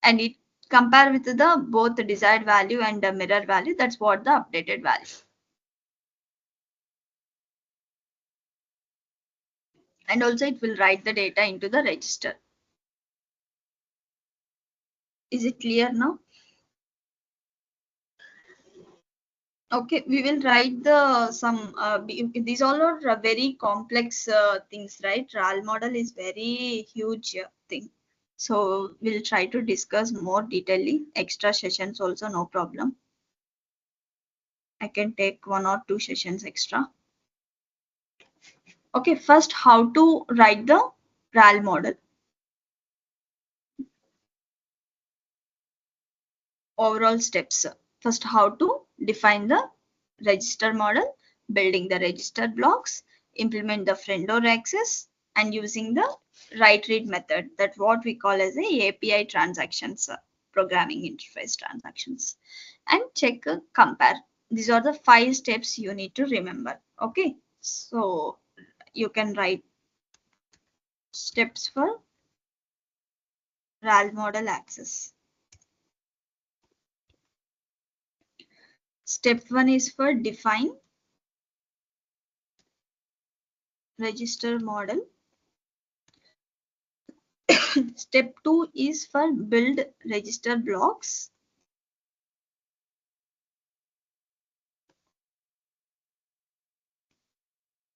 And it compare with the both the desired value and the mirror value. That's what the updated value. And also it will write the data into the register. Is it clear now? Okay, we will write the some these all are very complex things, right? RAL model is very huge thing. So we'll try to discuss more detailedly. Extra sessions also no problem. I can take 1 or 2 sessions extra. Okay, first how to write the RAL model. Overall steps. First, how to define the register model, building the register blocks, implement the friend or access, and using the write read method. That what we call as a API transactions, programming interface transactions. And check, compare. These are the 5 steps you need to remember. Okay, so you can write steps for RAL model access. Step 1 is for define register model. Step 2 is for build register blocks.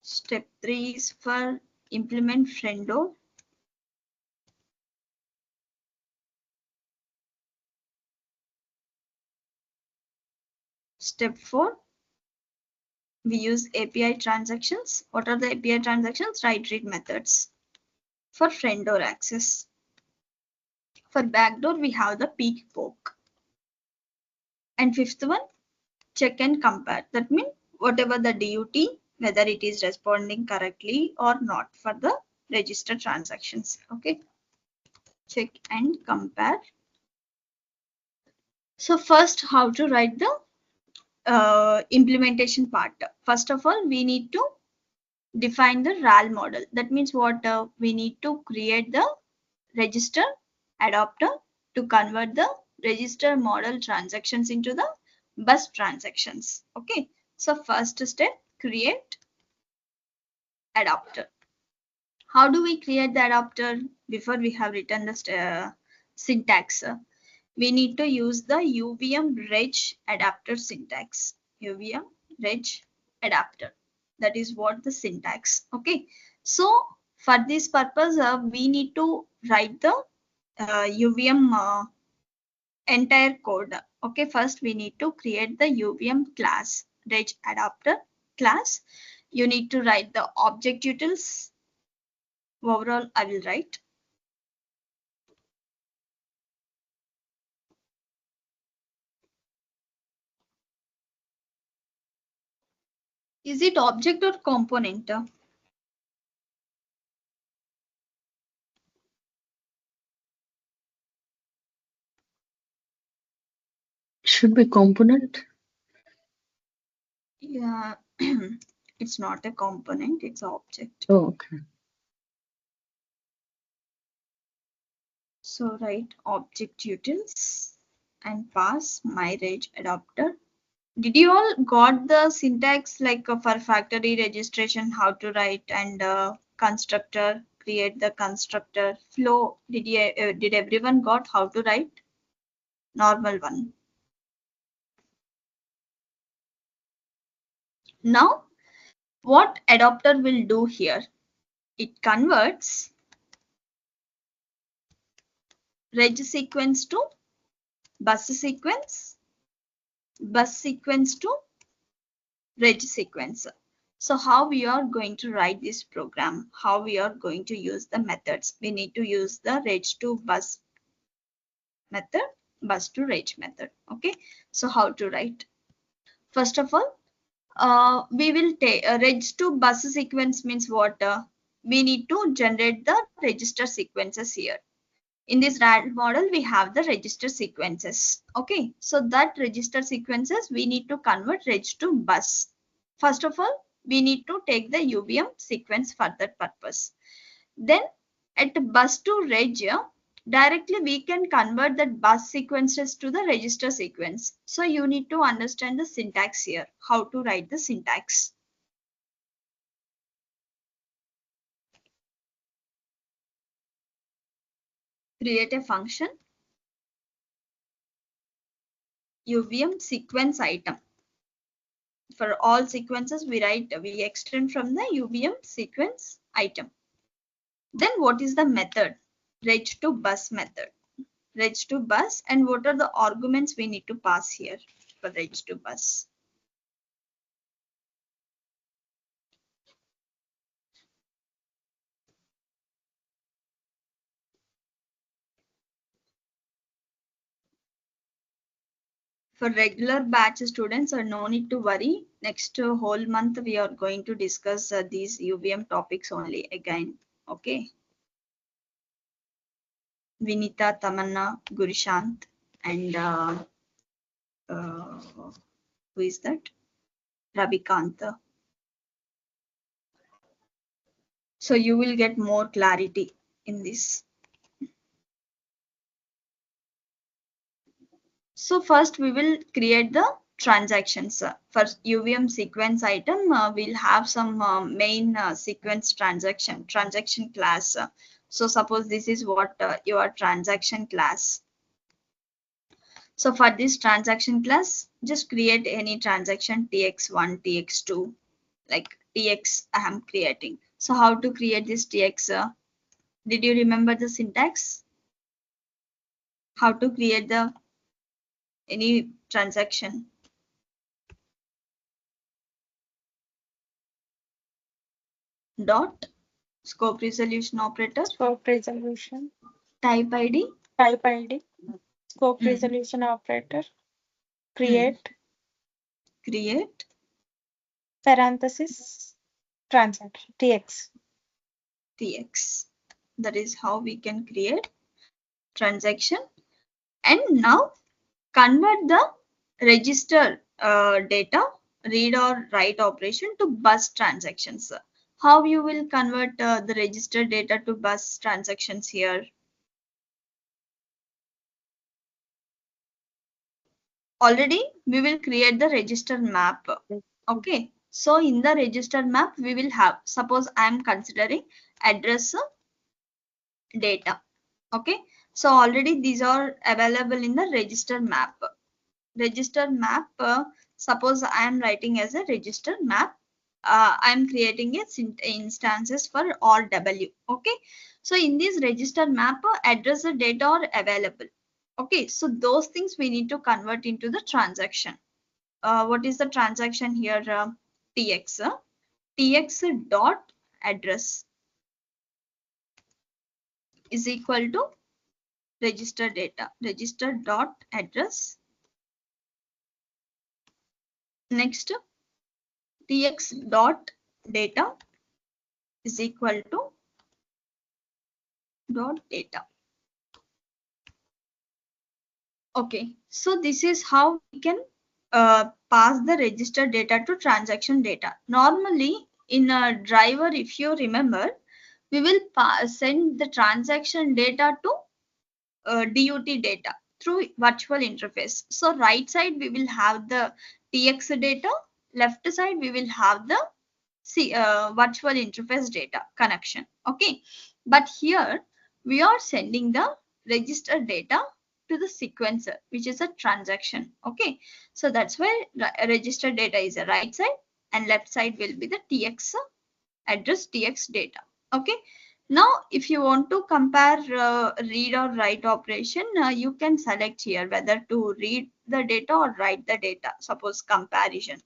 Step 3 is for implement friendo. Step 4, we use API transactions. What are the API transactions? Write read methods for friendo access. For backdoor, we have the peek poke. And fifth one, check and compare. That means whatever the DUT, whether it is responding correctly or not for the register transactions. Okay. Check and compare. So first, how to write the implementation part. First of all, we need to define the RAL model. That means what we need to create the register adapter to convert the register model transactions into the bus transactions. Okay. So first step, create adapter. How do we create the adapter? Before we have written the syntax. We need to use the UVM reg adapter syntax. UVM reg adapter. That is what the syntax. Okay. So for this purpose, we need to write the UVM entire code. Okay. First, we need to create the UVM class, reg adapter class. You need to write the object utils. Overall, I will write. Is it object or component? Should be component. Yeah, it's not a component, it's an object. Oh, okay. So write object utils and pass my reg adapter. Did you all got the syntax like for factory registration, how to write and constructor, create the constructor flow? Did everyone got how to write? Normal one. Now, what adapter will do here? It converts reg sequence to bus sequence, bus sequence to reg sequence. So how we are going to write this program, how we are going to use the methods. We need to use the reg to bus method, bus to reg method. Okay. So how to write? First of all, we will take reg to bus sequence means what? We need to generate the register sequences here. In this RAL model, we have the register sequences. Okay, so that register sequences, we need to convert reg to bus. First of all, we need to take the UVM sequence for that purpose. Then at bus to reg, directly we can convert that bus sequences to the register sequence. So you need to understand the syntax here, how to write the syntax. Create a function UVM sequence item. For all sequences, we extend from the UVM sequence item. Then what is the method? Reg to bus method. Reg to bus, and what are the arguments we need to pass here for reg to bus? For regular batch students, no need to worry. Next whole month, we are going to discuss these UVM topics only again. Okay. Vinita, Tamanna, Gurishant, and who is that? Ravikant. So you will get more clarity in this. So first we will create the transactions. For UVM sequence item, we'll have some main sequence transaction class. So suppose this is what your transaction class. So for this transaction class, just create any transaction tx1, tx2, like tx I am creating. So how to create this tx? Did you remember the syntax? How to create the any transaction? Dot scope resolution operator, Scope resolution, type ID, type ID, scope mm, resolution operator, mm, create, create parenthesis, transaction, tx. tx. That is how we can create transaction. And now convert the register data, read or write operation to bus transactions. How you will convert the register data to bus transactions here? Already we will create the register map. Okay, so in the register map we will have, suppose I am considering address data. Okay, so already these are available in the register map. Register map, suppose I am writing as a register map. I am creating its instances for RW. Okay, so in this register map, address the data are available. Okay, so those things we need to convert into the transaction. What is the transaction here? Tx. Tx dot address is equal to register data. Register dot address. Next, tx dot data is equal to dot data. Okay, so this is how we can pass the register data to transaction data. Normally in a driver, if you remember, we will send the transaction data to DUT data through virtual interface. So right side we will have the TX data, left side we will have the virtual interface data connection. Okay, but here we are sending the register data to the sequencer, which is a transaction. Okay, so that's why register data is a right side and left side will be the TX address TX data. Okay, now if you want to compare read or write operation, you can select here whether to read the data or write the data. Suppose comparison.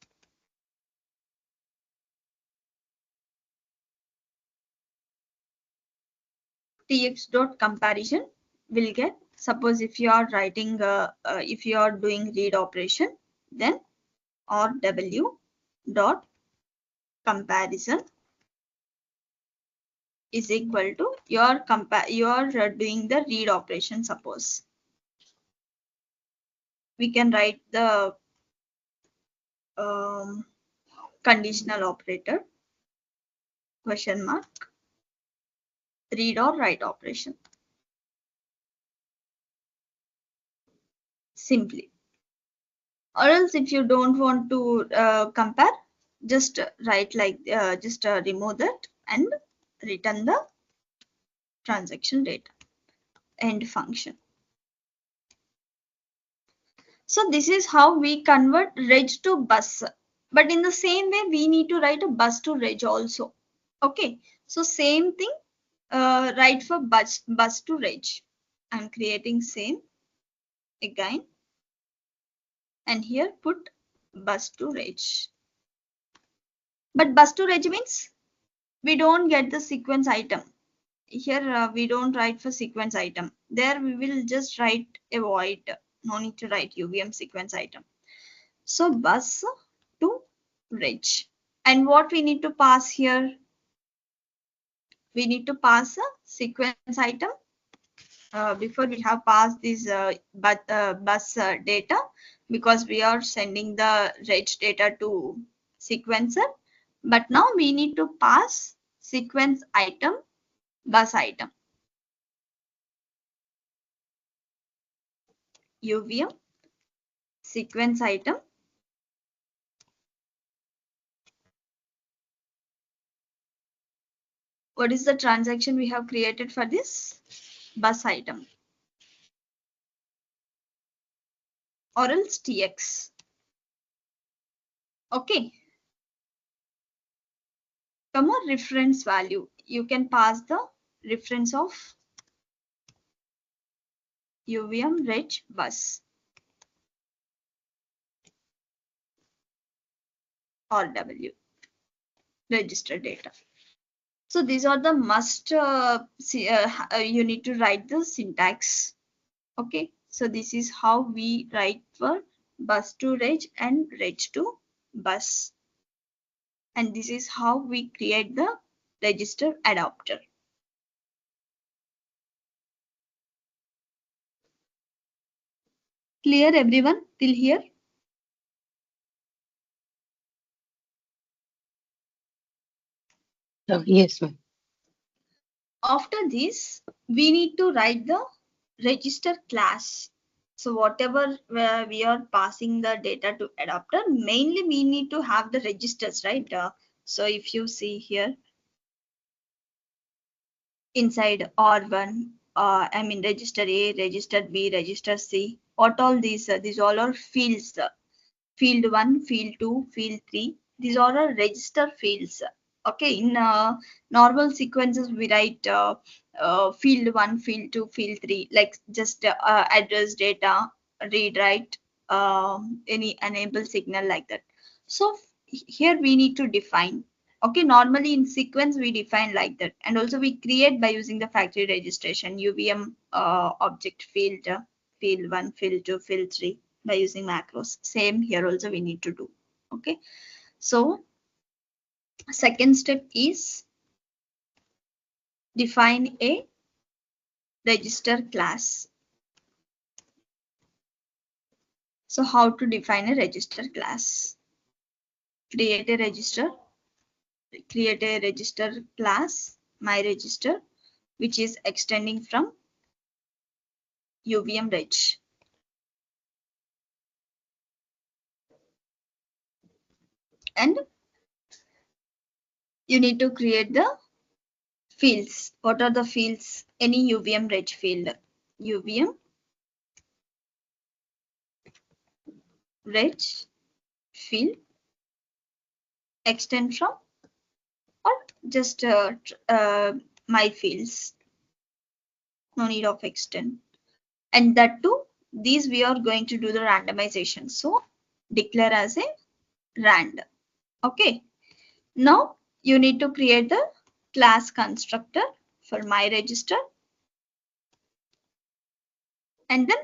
Tx dot comparison will get, suppose if you are writing if you are doing read operation, then rw dot comparison is equal to your doing the read operation. Suppose we can write the um, conditional operator question mark read or write operation simply. Or else if you don't want to compare, just write like just remove that and return the transaction data end function. So this is how we convert reg to bus, but in the same way we need to write a bus to reg also. Okay, so same thing, write for bus to reg. I'm creating same again and here put bus to reg. But bus to reg means we don't get the sequence item. Here we don't write for sequence item. There we will just write a void. No need to write UVM sequence item. So bus to reg. And what we need to pass here? We need to pass a sequence item. Before we have passed this bus data, because we are sending the reg data to sequencer. But now we need to pass sequence item, bus item. UVM sequence item What is the transaction we have created for this bus item? Or else TX. Okay. Come on, reference value. You can pass the reference of UVM reg bus RW register data. So these are the must you need to write the syntax. Okay, so this is how we write for bus to reg and reg to bus. And this is how we create the register adapter. Clear everyone till here? Yes, ma'am. After this, we need to write the register class. So whatever we are passing the data to adapter, mainly we need to have the registers, right? So if you see here inside R1, I mean register A, register B, register C, what all these all are fields. Field 1, field 2, field 3. These are all register fields. Okay, in normal sequences, we write field 1, field 2, field 3, like just address, data, read, write, any enable signal like that. So here we need to define. Okay, normally in sequence we define like that, and also we create by using the factory registration UVM object field, field 1, field 2, field 3 by using macros. Same here also we need to do. Okay, so second step is define a register class. So how to define a register class? Create a register, create a register class, my register, which is extending from UVM reg. And you need to create the fields. What are the fields? Any UVM reg field. UVM reg field extend from or just my fields. No need of extend. And that too, these we are going to do the randomization. So declare as a rand. Okay. Now you need to create the class constructor for my register. And then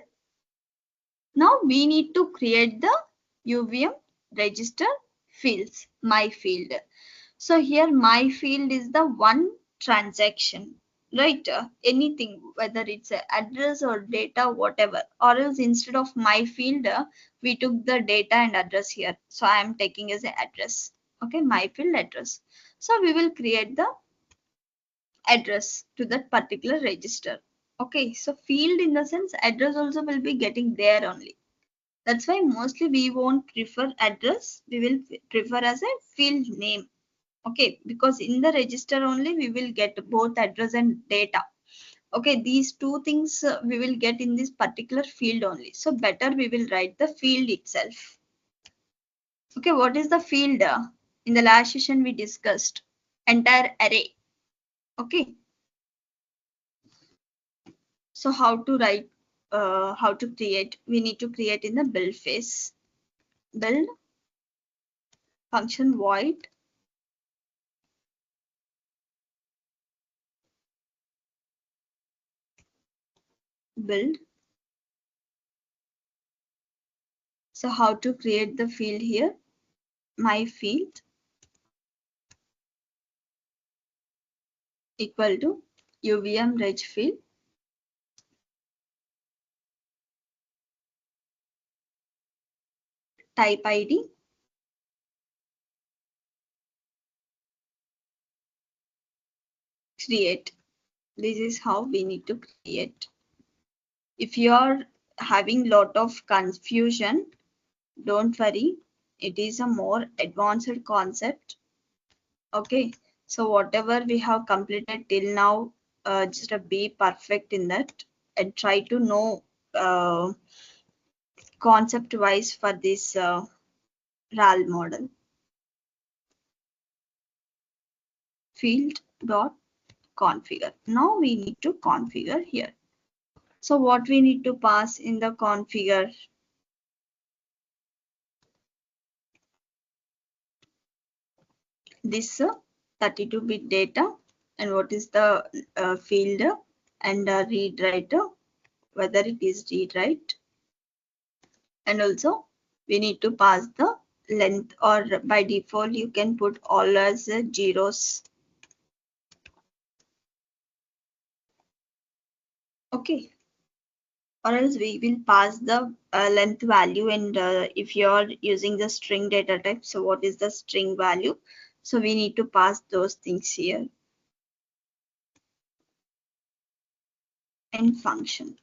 now we need to create the UVM register fields, my field. So here my field is the one transaction, right? Anything, whether it's a address or data, whatever, or else instead of my field, we took the data and address here. So I am taking as an address. Okay, my field address. So we will create the address to that particular register. Okay, so field in the sense address also will be getting there only. That's why mostly we won't prefer address. We will prefer as a field name. Okay, because in the register only we will get both address and data. Okay, these two things we will get in this particular field only. So better we will write the field itself. Okay, what is the field? In the last session we discussed entire array. Okay, so how to write, how to create? We need to create in the build phase. Build function void build. So how to create the field here? My field equal to UVM reg field type ID create. This is how we need to create. If you are having lot of confusion, don't worry. It is a more advanced concept. Okay. So whatever we have completed till now, just be perfect in that and try to know concept wise for this RAL model. Field dot configure. Now we need to configure here. So what we need to pass in the configure? This 32-bit data, and what is the field and read write, whether it is read write, and also we need to pass the length, or by default you can put all as zeros. Okay, or else we will pass the length value, and if you are using the string data type, so what is the string value? So we need to pass those things here. And function.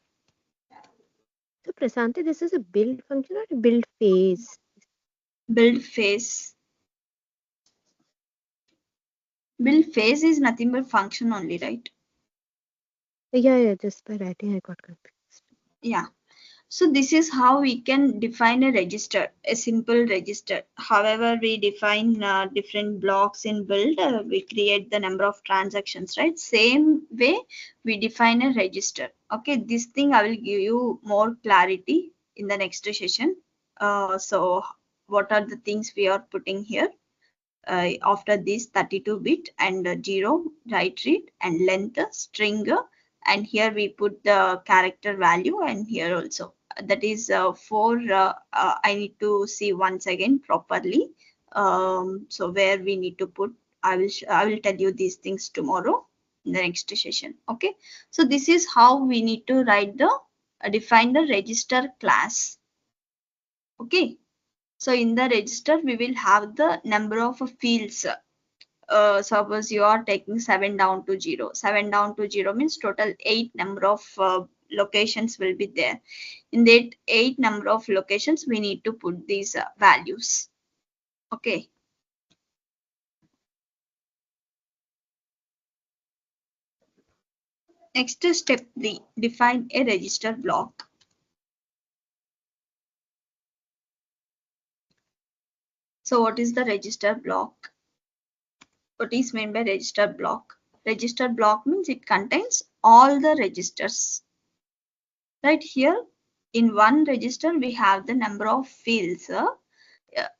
So Prasanthi, this is a build function or a build phase? Build phase. Build phase is nothing but function only, right? Yeah, just by writing I got confused. Yeah. So this is how we can define a register, a simple register. However, we define different blocks in build, we create the number of transactions, right? Same way we define a register. Okay, this thing I will give you more clarity in the next session. So what are the things we are putting here? After this 32-bit and 0 write read and length string, and here we put the character value, and here also that is for I need to see once again properly. So where we need to put, I will tell you these things tomorrow in the next session. Okay, so this is how we need to write the define the register class. Okay, so in the register we will have the number of fields. Suppose you are taking 7 down to 0. 7 down to 0 means total 8 number of locations will be there. In that 8 number of locations, we need to put these values. Okay. Next is step 3. Define a register block. So what is the register block? What is meant by register block? Register block means it contains all the registers. Right here, in one register, we have the number of fields.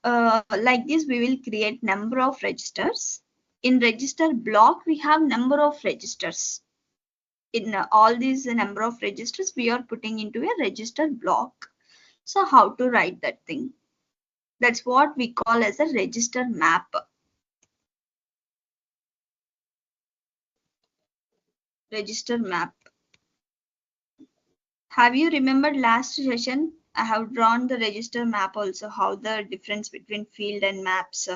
Like this, we will create number of registers. In register block, we have number of registers. In all these number of registers, we are putting into a register block. So how to write that thing? That's what we call as a register map. Register map. Have you remembered last session? I have drawn the register map also, how the difference between field and maps.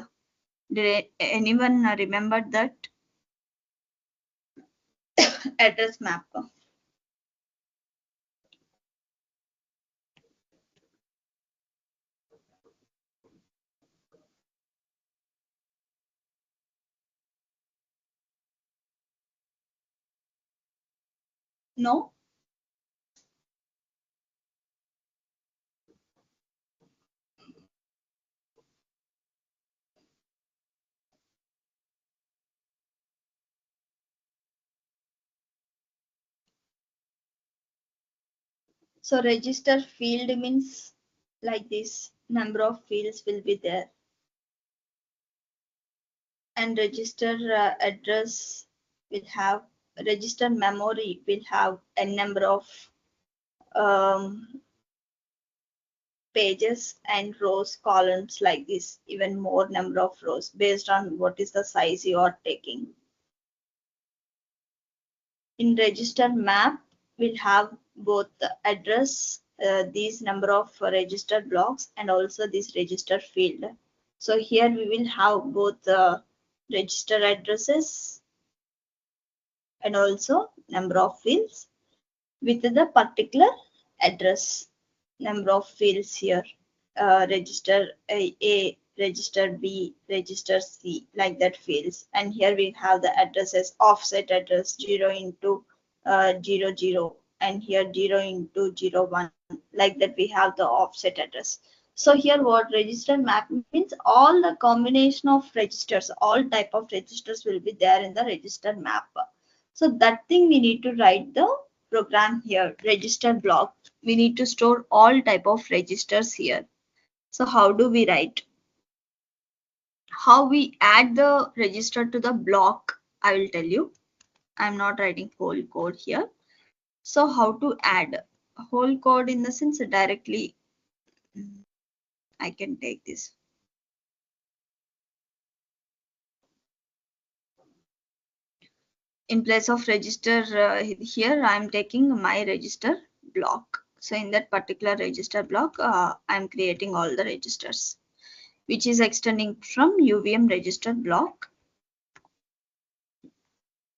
Did anyone remember that? Address map. No? So register field means like this, number of fields will be there. And register address will have, register memory will have a number of um, pages and rows, columns like this, even more number of rows based on what is the size you are taking. In register map, we'll have both the address, these number of register blocks, and also this register field. So here we will have both the register addresses and also number of fields with the particular address, number of fields here. Register A register B, register C, like that fields. And here we have the addresses, offset address 0 into 0, 0, and here 0 into 0, 1, like that we have the offset address. So here what register map means, all the combination of registers, all type of registers will be there in the register map. So that thing we need to write the program here, register block. We need to store all type of registers here. So how do we write? How we add the register to the block, I will tell you. I'm not writing whole code here. So how to add whole code in the sense directly, I can take this. In place of register, here I'm taking my register block. So in that particular register block, I'm creating all the registers, which is extending from UVM register block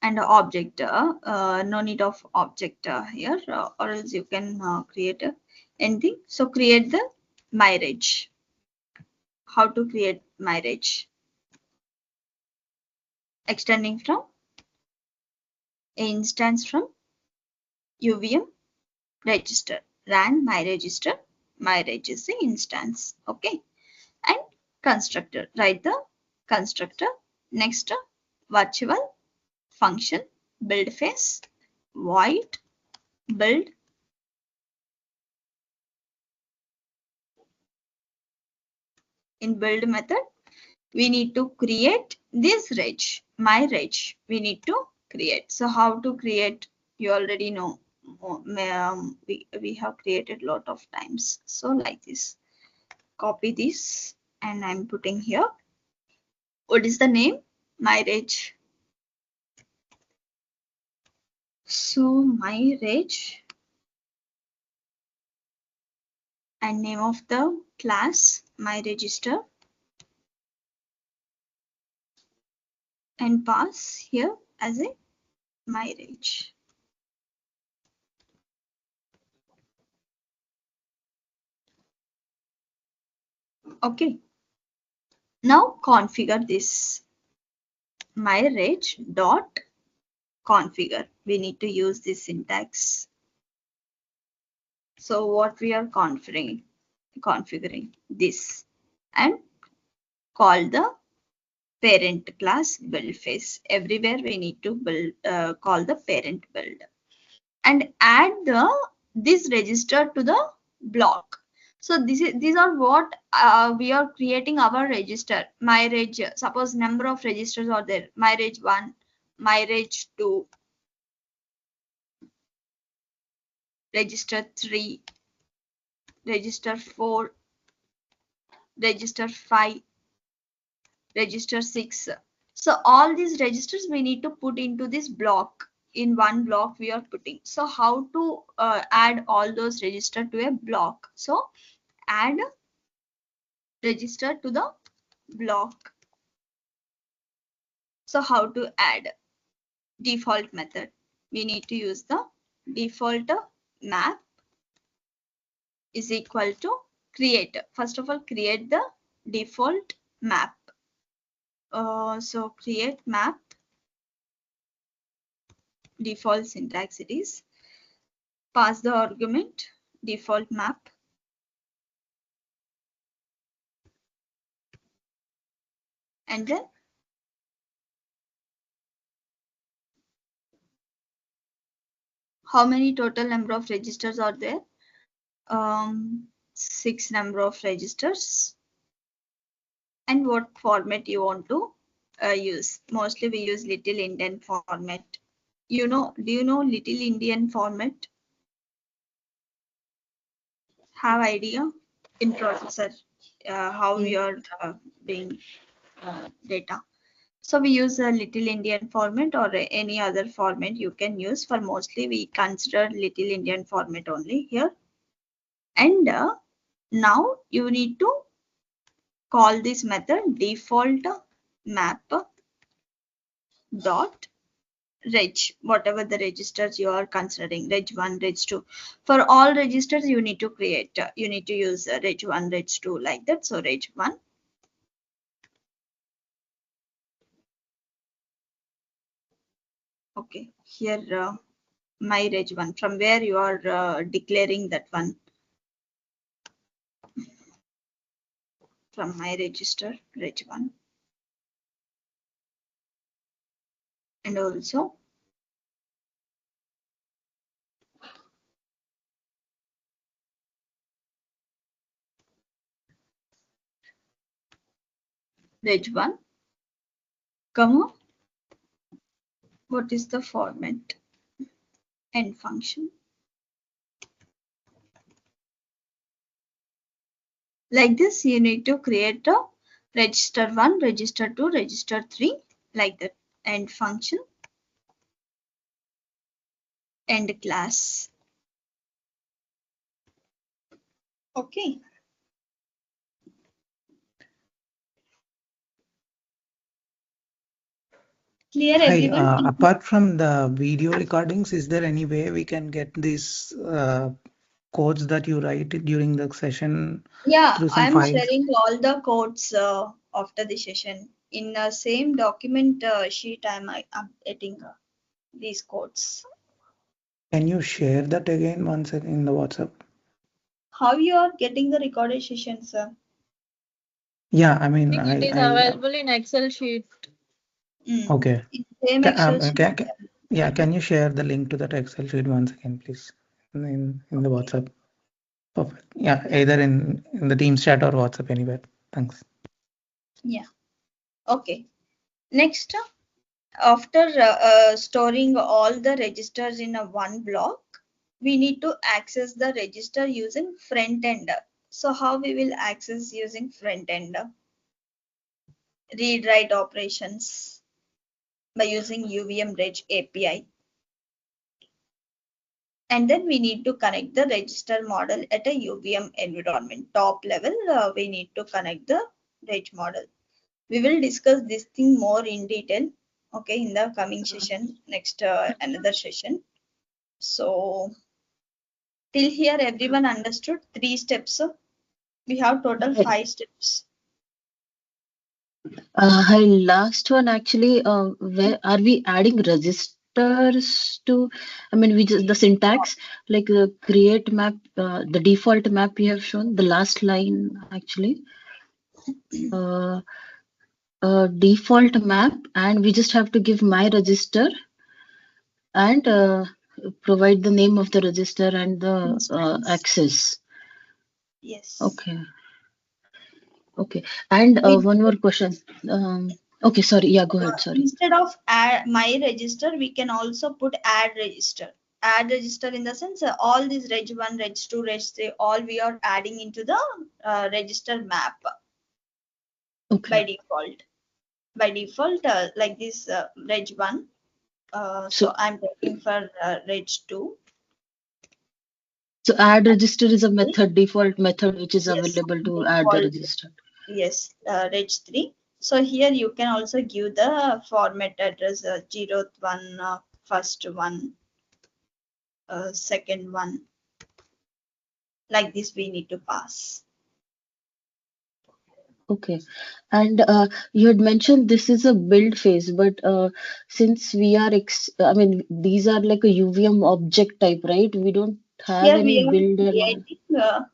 and object. No need of object here, or else you can create anything. So create the marriage. How to create marriage? Extending from instance from UVM register. Ran my register. Marriage is the instance. Okay. And constructor. Write the constructor. Next, virtual function build phase void build. In build method, we need to create this reg, my reg. We need to create. So how to create? You already know. We have created lot of times. So like this. Copy this and I'm putting here. What is the name? My reg. So my reg and name of the class my register and pass here as a my reg. Okay. Now configure this my reg dot configure. We need to use this syntax. So what we are configuring this and call the parent class build phase. Everywhere we need to build call the parent build and add this register to the block. So these are what we are creating our register. My reg, suppose number of registers are there. My reg 1, my reg 2, register 3, register 4, register 5, register 6. So all these registers we need to put into this block. In one block we are putting. So how to add all those register to a block? So add register to the block. So how to add? Default method. We need to use the default map is equal to create. First of all, create the default map. So create map, default syntax it is. Pass the argument default map and then how many total number of registers are there? 6 number of registers. And what format you want to use? Mostly we use Little Indian format. Do you know Little Indian format? Have idea in processor how we are doing data. So we use a Little Indian format or any other format you can use. For mostly we consider Little Indian format only here. And now you need to call this method default map dot reg, whatever the registers you are considering, reg 1, reg 2. For all registers you need to create, you need to use reg 1, reg 2 like that. So reg 1 Okay, here my reg one, from where you are declaring that one, from my register reg one, and also reg one, comma, what is the format, end function. Like this, you need to create a register 1, register 2, register 3, like that. End function, end class. Okay. Clear, Hi, everyone? apart from the video recordings, is there any way we can get these codes that you write during the session Yeah, through some I'm files? sharing all the codes after the session. In the same document sheet, I'm updating these codes. Can you share that again once in the WhatsApp? How you are getting the recorded sessions, sir? Yeah, I I mean, think it is available in Excel sheet. okay. In same Ca- Excel um, sheet. ca- ca- yeah, can you share the link to that Excel sheet once again, please, in the Okay. WhatsApp? Perfect. Yeah, Yeah. either in the Teams chat or WhatsApp, anywhere. Thanks. Yeah. Okay. Next, after storing all the registers in a one block, we need to access the register using front end. So how we will access using front end? Read write operations by using UVM Reg API. And then we need to connect the register model at a UVM environment. Top level, we need to connect the reg model. We will discuss this thing more in detail, okay, in the coming session, next another session. So till here, everyone understood 3 steps. We have total 5 steps. Hi, last one actually, where are we adding registers to? I mean, we just the syntax like the create map, the default map we have shown, the last line actually, uh, default map, and we just have to give my register and provide the name of the register and the Instance. access. Yes. Okay, okay. And We, one more question. Okay, sorry. Yeah, go ahead. Sorry. instead of add my register, we can also put add register. Add register in the sense all these reg 1, reg 2, reg 3, all we are adding into the register map by Okay. default. By default, like this reg 1. So So I'm taking for reg 2. So add register is a method, default method, which is Yes, available to add the default. register. Yes, reg 3. So here you can also give the format address 0th one, first one, second one. Like this, we need to pass. Okay. And you had mentioned this is a build phase, but since we are, I mean, these are like a UVM object type, right? We don't have Here any we are build and all.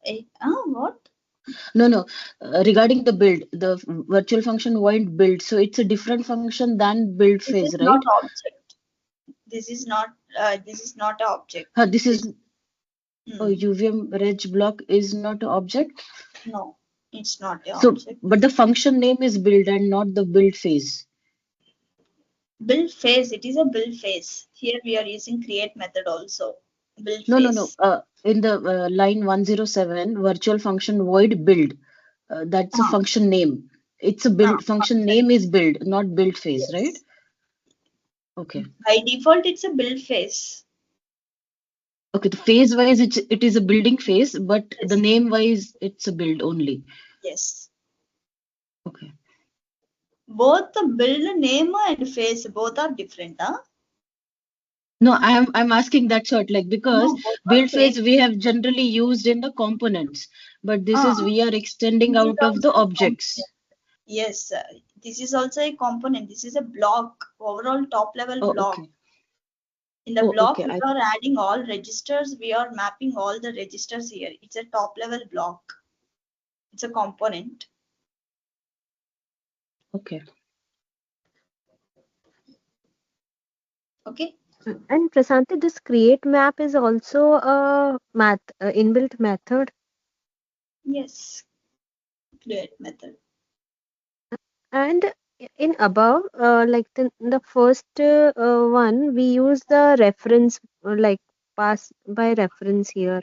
creating what? No, no. Regarding the build, the virtual function void build. So it's a different function than build This phase, is right? not object. This is not. This is not an object. This This. is UVM reg block is not an object. No, it's not an So, object. but the function name is build and not the build phase. Build phase. It is a build phase. Here we are using create method also. Build No, no, no. phase. In the line 107, virtual function void build. That's a Uh, function name. It's a build function Function. name is build, not build phase, right? Yes. Okay. By default, it's a build phase. Okay. The phase wise, it is a building phase, but the Yes. name wise, it's a build only. Yes. Okay. Both the build name and phase both are different, huh? No, I'm asking that sort like because No, both are build same. phase we have generally used in the components, but this Uh, is we are extending this is out of the also objects. component. Yes, This is also a component. This is a block, overall top level Oh, block. okay. In the Oh, block, okay. we are adding all registers. We are mapping all the registers here. It's a top level block. It's a component. Okay. Okay. And Prasanthi, this create map is also a inbuilt method. Yes. Create method. And in above, like the first one, we use the reference, like pass by reference here,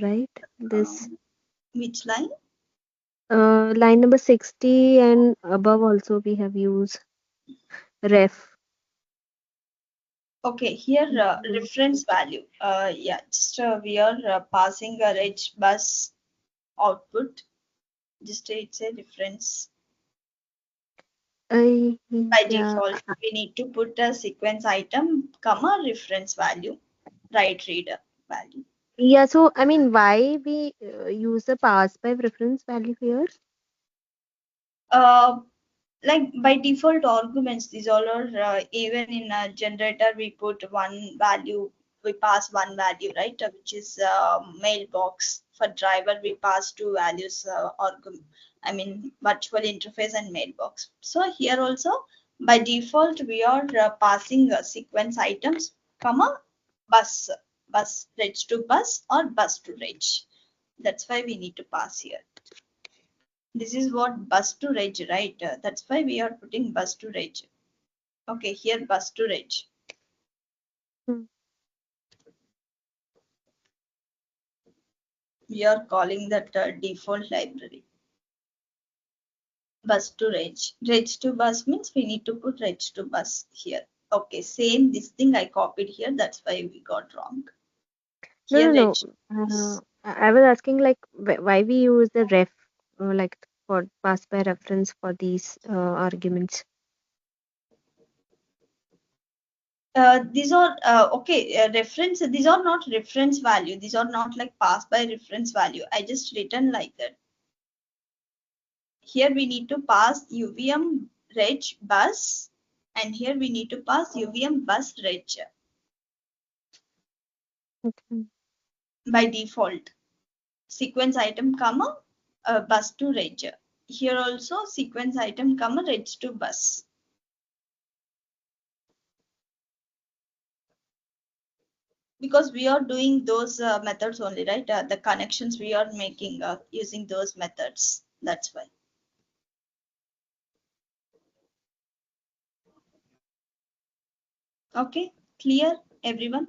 right? This Which line? line number 60 and above also we have used ref. Okay, here reference value. Yeah, just we are passing a reg bus output. Just it's a reference. Uh, By yeah, default, we need to put a sequence item, comma reference value, right reader value. yeah. So I mean, why we use the pass by reference value here? Uh, like by default arguments, these all are even in a generator we put one value, we pass one value, right, which is mailbox. For driver we pass two values, I mean virtual interface and mailbox. So here also by default we are passing sequence items, comma bus, bus reg to bus or bus to reg. That's why we need to pass here. This is what bus to reg, right? That's why we are putting bus to reg. Okay, here bus to reg. Hmm. We are calling that default library. Bus to reg. Reg to bus means we need to put reg to bus here. Okay, same this thing I copied here. That's why we got wrong. No, Here no, reg. no. I was asking like why we use the ref like for pass by reference for these arguments. These are okay reference. These are not reference value. These are not like pass by reference value. I just written like that. Here we need to pass UVM reg bus, and here we need to pass UVM bus reg Okay. by default. Sequence item comma bus to reg. Here also sequence item comma reg to bus. Because we are doing those methods only, right? The connections we are making using those methods. That's why. Okay, clear, everyone?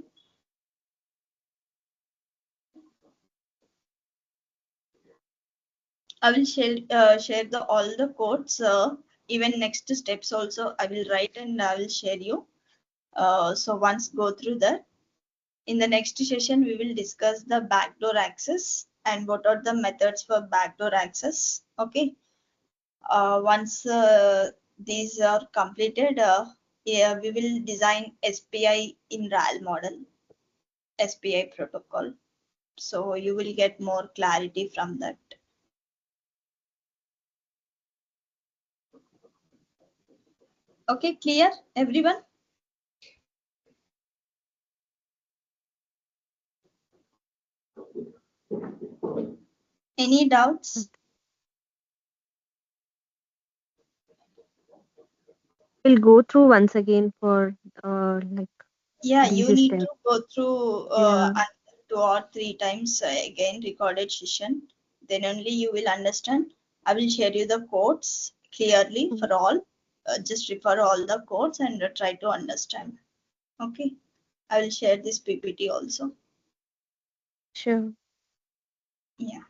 I will share the all the codes. Even next steps also I will write and I will share you. So once go through that. In the next session, we will discuss the backdoor access and what are the methods for backdoor access. Okay. Once these are completed, yeah, we will design SPI in RAL model, SPI protocol. So you will get more clarity from that. Okay, clear, everyone? Any doubts? We'll go through once again for like Yeah, these you need to steps. go through Yeah, 2 or 3 times again recorded session. Then only you will understand. I will share you the codes clearly mm, for all. Just refer all the codes and try to understand. Okay. I will share this PPT also. sure. Yeah.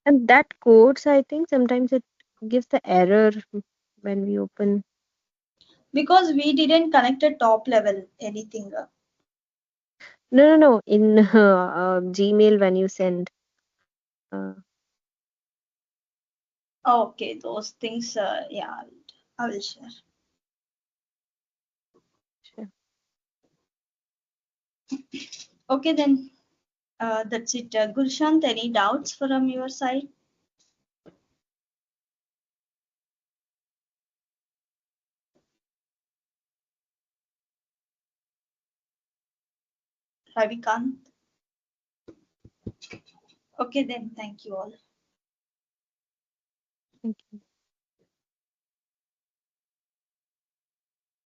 And that codes, I think sometimes it gives the error when we open. Because we didn't connect a top level anything. No, no, no. In Gmail when you send. Uh, Okay, those things. Yeah, I will share. sure. Okay, then that's it. Gulshant, any doubts from your side? Ravikant. Okay then, thank you all. Thank you.